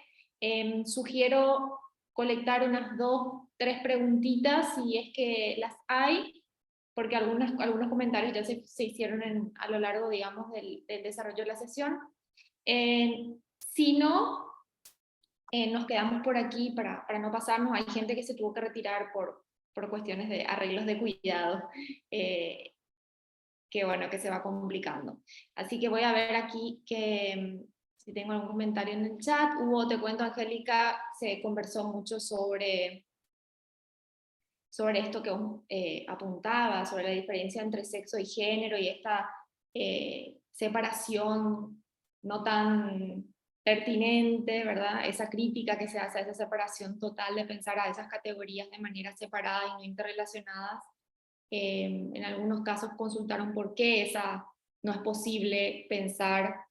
sugiero colectar unas 2, 3 preguntitas si es que las hay, porque algunos comentarios ya se hicieron a lo largo, digamos, del desarrollo de la sesión. Si no, nos quedamos por aquí para no pasarnos. Hay gente que se tuvo que retirar por cuestiones de arreglos de cuidado, que bueno, que se va complicando. Así que voy a ver aquí si tengo algún comentario en el chat. Te cuento, Angélica, se conversó mucho sobre esto que apuntaba, sobre la diferencia entre sexo y género y esta separación no tan pertinente, ¿verdad? Esa crítica que se hace a esa separación total de pensar a esas categorías de manera separada y no interrelacionadas. En algunos casos consultaron por qué no es posible pensar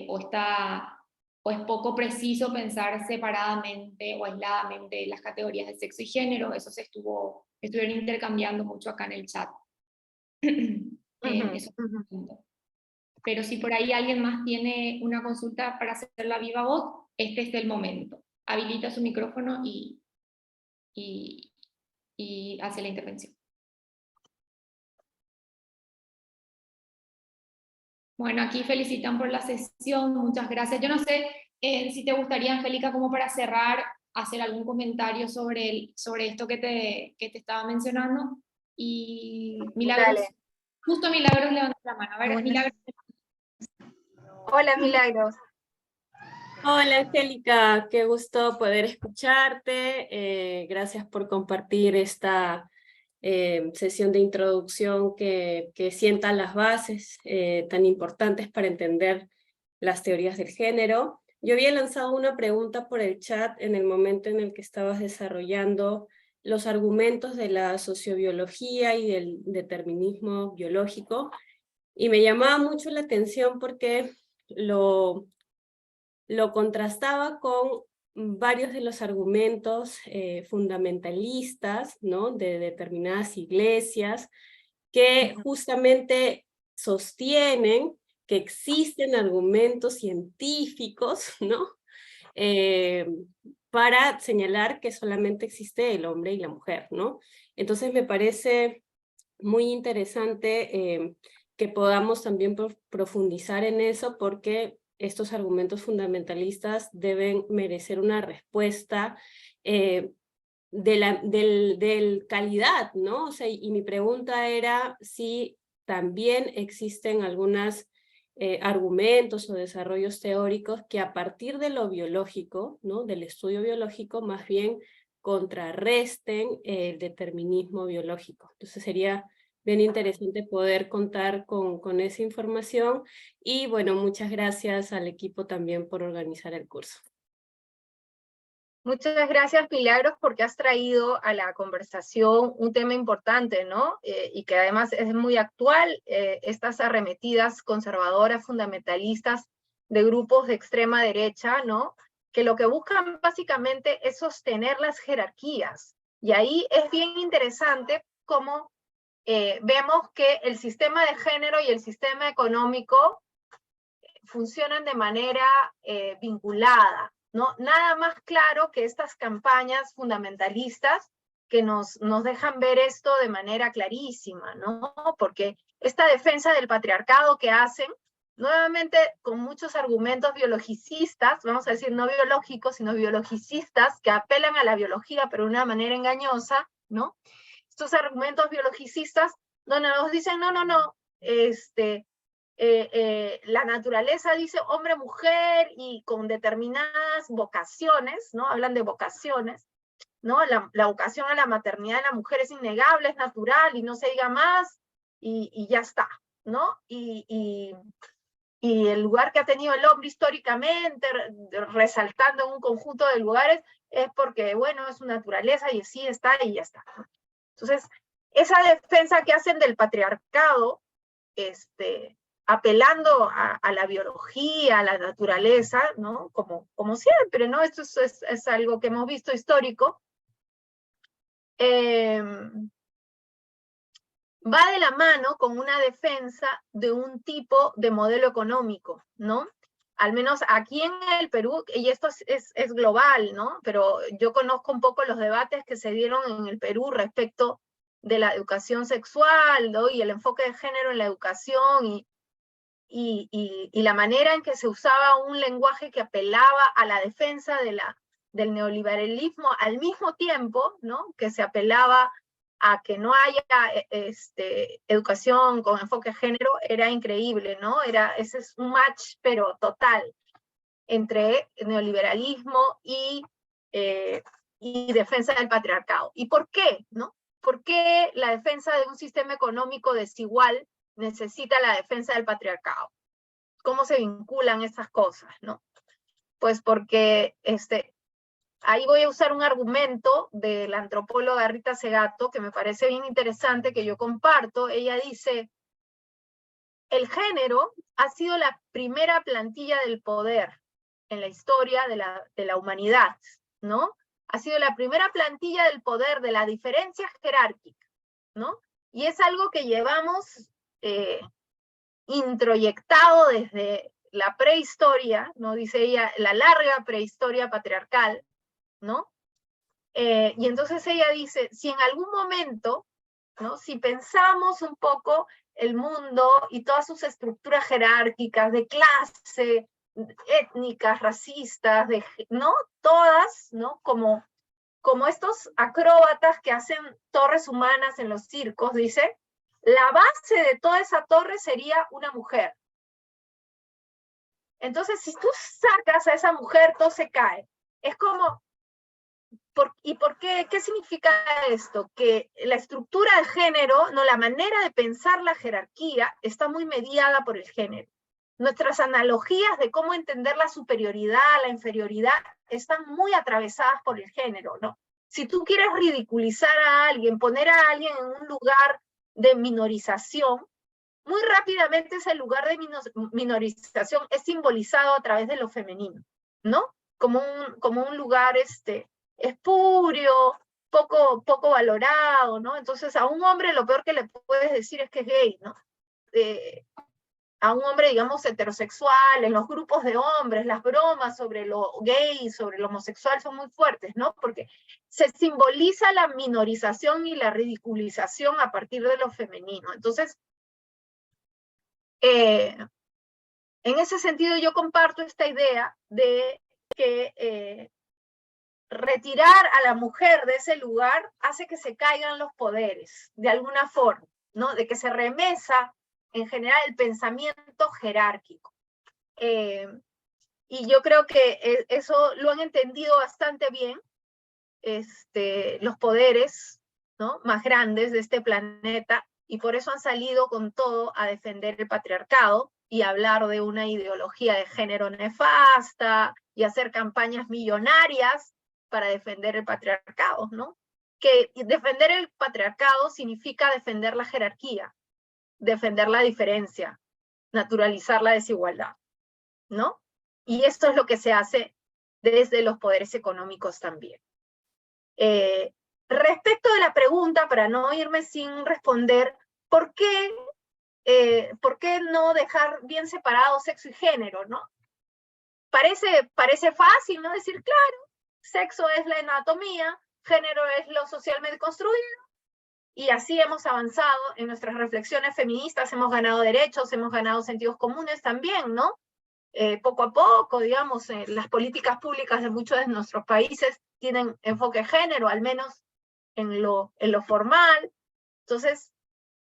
o está o es poco preciso pensar separadamente o aisladamente las categorías de sexo y género. Eso estuvieron intercambiando mucho acá en el chat. Eso es un punto. Pero si por ahí alguien más tiene una consulta para hacerla viva voz, este es el momento. Habilita su micrófono y hace la intervención. Bueno, aquí felicitan por la sesión, muchas gracias. Yo no sé si te gustaría, Angélica, como para cerrar, hacer algún comentario sobre esto que te estaba mencionando. Y Milagros, Dale. justo Milagros levantó la mano. A ver, Buenas. Milagros. Hola, Milagros. Hola Angélica, qué gusto poder escucharte. Gracias por compartir esta sesión de introducción que sienta las bases tan importantes para entender las teorías del género. Yo había lanzado una pregunta por el chat en el momento en el que estabas desarrollando los argumentos de la sociobiología y del determinismo biológico, y me llamaba mucho la atención porque lo contrastaba con varios de los argumentos fundamentalistas, ¿no?, de determinadas iglesias que justamente sostienen que existen argumentos científicos, ¿no?, para señalar que solamente existe el hombre y la mujer, ¿no? Entonces me parece muy interesante que podamos también profundizar en eso, porque estos argumentos fundamentalistas deben merecer una respuesta del calidad, ¿no? O sea, y mi pregunta era si también existen algunos argumentos o desarrollos teóricos que a partir de lo biológico, ¿no?, del estudio biológico, más bien contrarresten el determinismo biológico. Entonces sería bien interesante poder contar con esa información, y bueno, muchas gracias al equipo también por organizar el curso. Muchas gracias, Milagros, porque has traído a la conversación un tema importante, ¿no? Y que además es muy actual, estas arremetidas conservadoras fundamentalistas de grupos de extrema derecha, ¿no?, que lo que buscan básicamente es sostener las jerarquías. Y ahí es bien interesante cómo vemos que el sistema de género y el sistema económico funcionan de manera vinculada, ¿no? Nada más claro que estas campañas fundamentalistas que nos dejan ver esto de manera clarísima, ¿no? Porque esta defensa del patriarcado que hacen, nuevamente con muchos argumentos biologicistas, vamos a decir no biológicos, sino biologicistas, que apelan a la biología pero de una manera engañosa, ¿no? Estos argumentos biologicistas donde nos dicen, no, la naturaleza dice hombre-mujer y con determinadas vocaciones, ¿no? Hablan de vocaciones, ¿no? La vocación a la maternidad de la mujer es innegable, es natural y no se diga más y ya está, ¿no? Y el lugar que ha tenido el hombre históricamente, resaltando en un conjunto de lugares, es porque, bueno, es su naturaleza y así está y ya está. Entonces, esa defensa que hacen del patriarcado, apelando a la biología, a la naturaleza, ¿no? Como siempre, ¿no? Esto es algo que hemos visto histórico. Va de la mano con una defensa de un tipo de modelo económico, ¿no? Al menos aquí en el Perú, y esto es global, ¿no? Pero yo conozco un poco los debates que se dieron en el Perú respecto de la educación sexual, ¿no?, y el enfoque de género en la educación, y la manera en que se usaba un lenguaje que apelaba a la defensa del neoliberalismo al mismo tiempo, ¿no?, que se apelaba a que no haya educación con enfoque de género, era increíble, ¿no? Ese es un match, pero total, entre neoliberalismo y defensa del patriarcado. ¿Y por qué, no? ¿Por qué la defensa de un sistema económico desigual necesita la defensa del patriarcado? ¿Cómo se vinculan esas cosas, no? Pues porque ahí voy a usar un argumento de la antropóloga Rita Segato que me parece bien interesante, que yo comparto. Ella dice, el género ha sido la primera plantilla del poder, en la historia de la humanidad, ¿no? Ha sido la primera plantilla del poder, de la diferencia jerárquica, ¿no? Y es algo que llevamos introyectado desde la prehistoria, ¿no? Dice ella, la larga prehistoria patriarcal, ¿no? Y entonces ella dice, si en algún momento, ¿no? Si pensamos un poco el mundo y todas sus estructuras jerárquicas de clase, étnicas, racistas, ¿no? Todas, ¿no? Como estos acróbatas que hacen torres humanas en los circos, dice, la base de toda esa torre sería una mujer. Entonces, si tú sacas a esa mujer, todo se cae. Es como, ¿y por qué? ¿Qué significa esto? Que la estructura de género, no, la manera de pensar la jerarquía está muy mediada por el género. Nuestras analogías de cómo entender la superioridad, la inferioridad, están muy atravesadas por el género, ¿no? Si tú quieres ridiculizar a alguien, poner a alguien en un lugar de minorización, muy rápidamente ese lugar de minorización es simbolizado a través de lo femenino, ¿no? Como un lugar espurio, poco valorado, ¿no? Entonces a un hombre lo peor que le puedes decir es que es gay, ¿no? A un hombre, digamos, heterosexual, en los grupos de hombres, las bromas sobre lo gay, sobre lo homosexual son muy fuertes, ¿no? Porque se simboliza la minorización y la ridiculización a partir de lo femenino. Entonces, en ese sentido yo comparto esta idea de que retirar a la mujer de ese lugar hace que se caigan los poderes, de alguna forma, ¿no? De que se remesa en general el pensamiento jerárquico. Y yo creo que eso lo han entendido bastante bien los poderes, ¿no? Más grandes de este planeta, y por eso han salido con todo a defender el patriarcado y hablar de una ideología de género nefasta y hacer campañas millonarias para defender el patriarcado, ¿no? Que defender el patriarcado significa defender la jerarquía, defender la diferencia, naturalizar la desigualdad, ¿no? Y esto es lo que se hace desde los poderes económicos también. Respecto de la pregunta, para no irme sin responder, ¿por qué no dejar bien separado sexo y género, no? Parece fácil, ¿no? Decir, claro, sexo es la anatomía, género es lo socialmente construido, y así hemos avanzado en nuestras reflexiones feministas, hemos ganado derechos, hemos ganado sentidos comunes también, ¿no? Poco a poco, digamos, las políticas públicas de muchos de nuestros países tienen enfoque de género, al menos en lo formal. Entonces,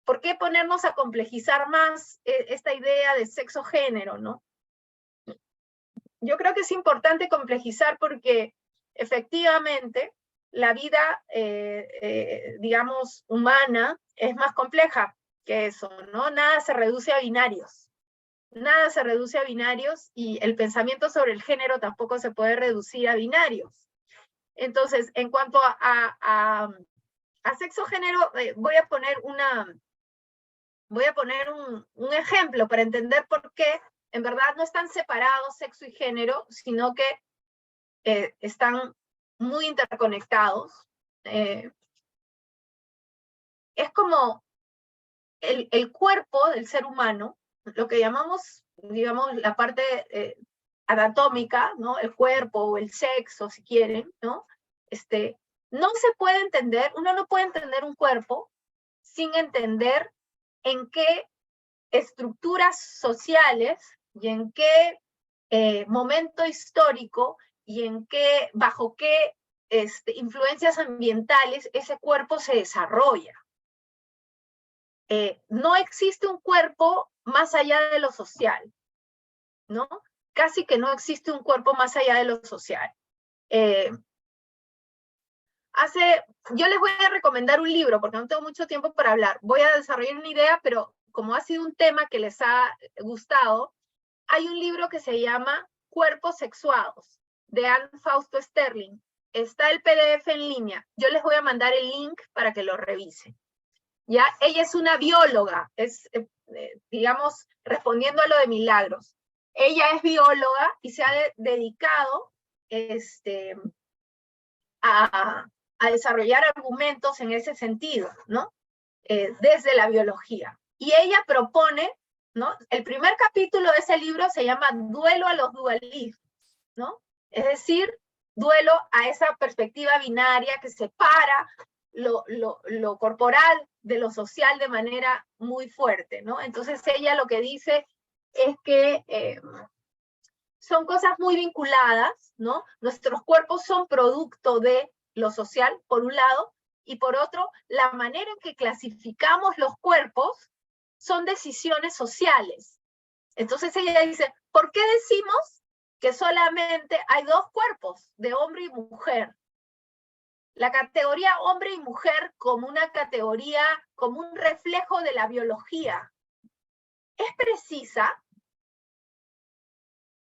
¿por qué ponernos a complejizar más esta idea de sexo-género, no? Yo creo que es importante complejizar porque efectivamente la vida, digamos, humana es más compleja que eso, ¿no? Nada se reduce a binarios. Nada se reduce a binarios y el pensamiento sobre el género tampoco se puede reducir a binarios. Entonces, en cuanto a sexo-género, voy a poner un ejemplo para entender por qué en verdad no están separados sexo y género, sino que están muy interconectados. Es como el cuerpo del ser humano, lo que llamamos, digamos, la parte anatómica, ¿no? El cuerpo o el sexo, si quieren, ¿no? No se puede entender, uno no puede entender un cuerpo sin entender en qué estructuras sociales y en qué momento histórico y bajo qué influencias ambientales ese cuerpo se desarrolla. No existe un cuerpo más allá de lo social, ¿no? Casi que no existe un cuerpo más allá de lo social. Yo les voy a recomendar un libro, porque no tengo mucho tiempo para hablar. Voy a desarrollar una idea, pero como ha sido un tema que les ha gustado, hay un libro que se llama Cuerpos Sexuados, de Anne Fausto Sterling. Está el PDF en línea. Yo les voy a mandar el link para que lo revisen. ¿Ya? Ella es una bióloga, digamos, respondiendo a lo de Milagros. Ella es bióloga y se ha dedicado a desarrollar argumentos en ese sentido, ¿no? Desde la biología. Y ella propone, ¿no? El primer capítulo de ese libro se llama Duelo a los dualismos, ¿no? Es decir, duelo a esa perspectiva binaria que separa lo corporal de lo social de manera muy fuerte, ¿no? Entonces ella lo que dice es que son cosas muy vinculadas, ¿no? Nuestros cuerpos son producto de lo social, por un lado, y por otro, la manera en que clasificamos los cuerpos son decisiones sociales. Entonces ella dice, ¿por qué decimos que solamente hay dos cuerpos, de hombre y mujer? La categoría hombre y mujer como una categoría, como un reflejo de la biología, ¿es precisa?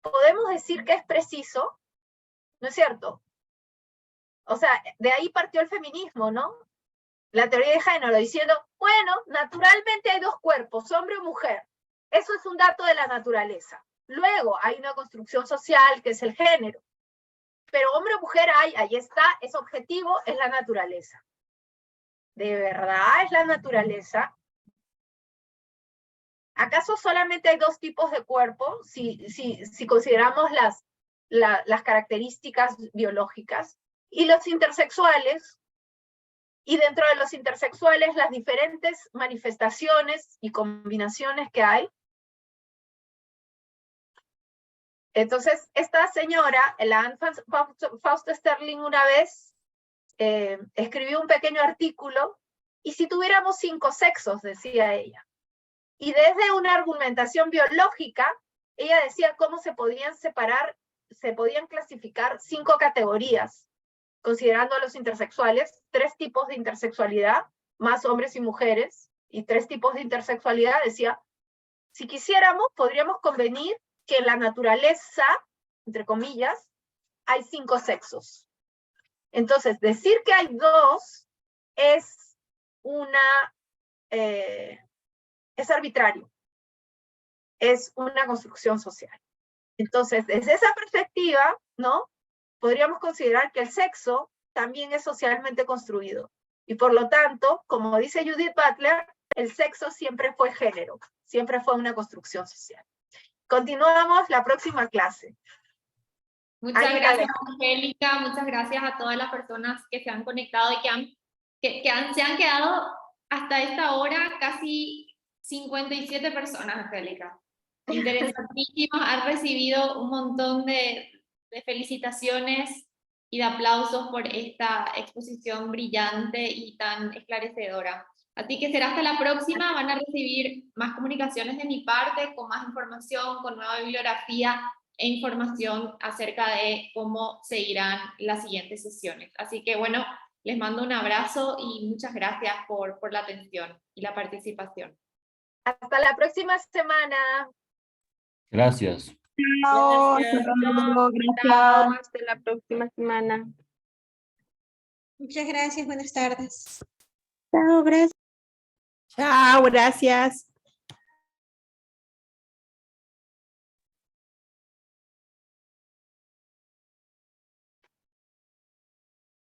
¿Podemos decir que es preciso? ¿No es cierto? O sea, de ahí partió el feminismo, ¿no? La teoría de género, diciendo, bueno, naturalmente hay dos cuerpos, hombre o mujer. Eso es un dato de la naturaleza. Luego hay una construcción social que es el género. Pero hombre o mujer hay, ahí está, es objetivo, es la naturaleza. ¿De verdad es la naturaleza? ¿Acaso solamente hay dos tipos de cuerpo si consideramos las características biológicas? Y los intersexuales, y dentro de los intersexuales las diferentes manifestaciones y combinaciones que hay. Entonces, esta señora, la Anne Fausto Sterling, una vez escribió un pequeño artículo, y si tuviéramos 5 sexos, decía ella. Y desde una argumentación biológica, ella decía cómo se podían separar, se podían clasificar 5 categorías, considerando a los intersexuales, 3 tipos de intersexualidad, más hombres y mujeres, y 3 tipos de intersexualidad. Decía, si quisiéramos, podríamos convenir que en la naturaleza, entre comillas, hay 5 sexos. Entonces, decir que hay 2 es es arbitrario. Es una construcción social. Entonces, desde esa perspectiva, ¿no? Podríamos considerar que el sexo también es socialmente construido. Y por lo tanto, como dice Judith Butler, el sexo siempre fue género, siempre fue una construcción social. Continuamos la próxima clase. Muchas gracias, Angélica. Muchas gracias a todas las personas que se han conectado y se han quedado hasta esta hora, casi 57 personas, Angélica. Interesantísimo. Han recibido un montón de felicitaciones y de aplausos por esta exposición brillante y tan esclarecedora. Así que será hasta la próxima. Van a recibir más comunicaciones de mi parte, con más información, con nueva bibliografía e información acerca de cómo seguirán las siguientes sesiones. Así que bueno, les mando un abrazo y muchas gracias por la atención y la participación. Hasta la próxima semana. Gracias. Chao, Gracias. gracias. Hasta la próxima semana. Muchas gracias, buenas tardes. Chao, gracias. Chao, gracias.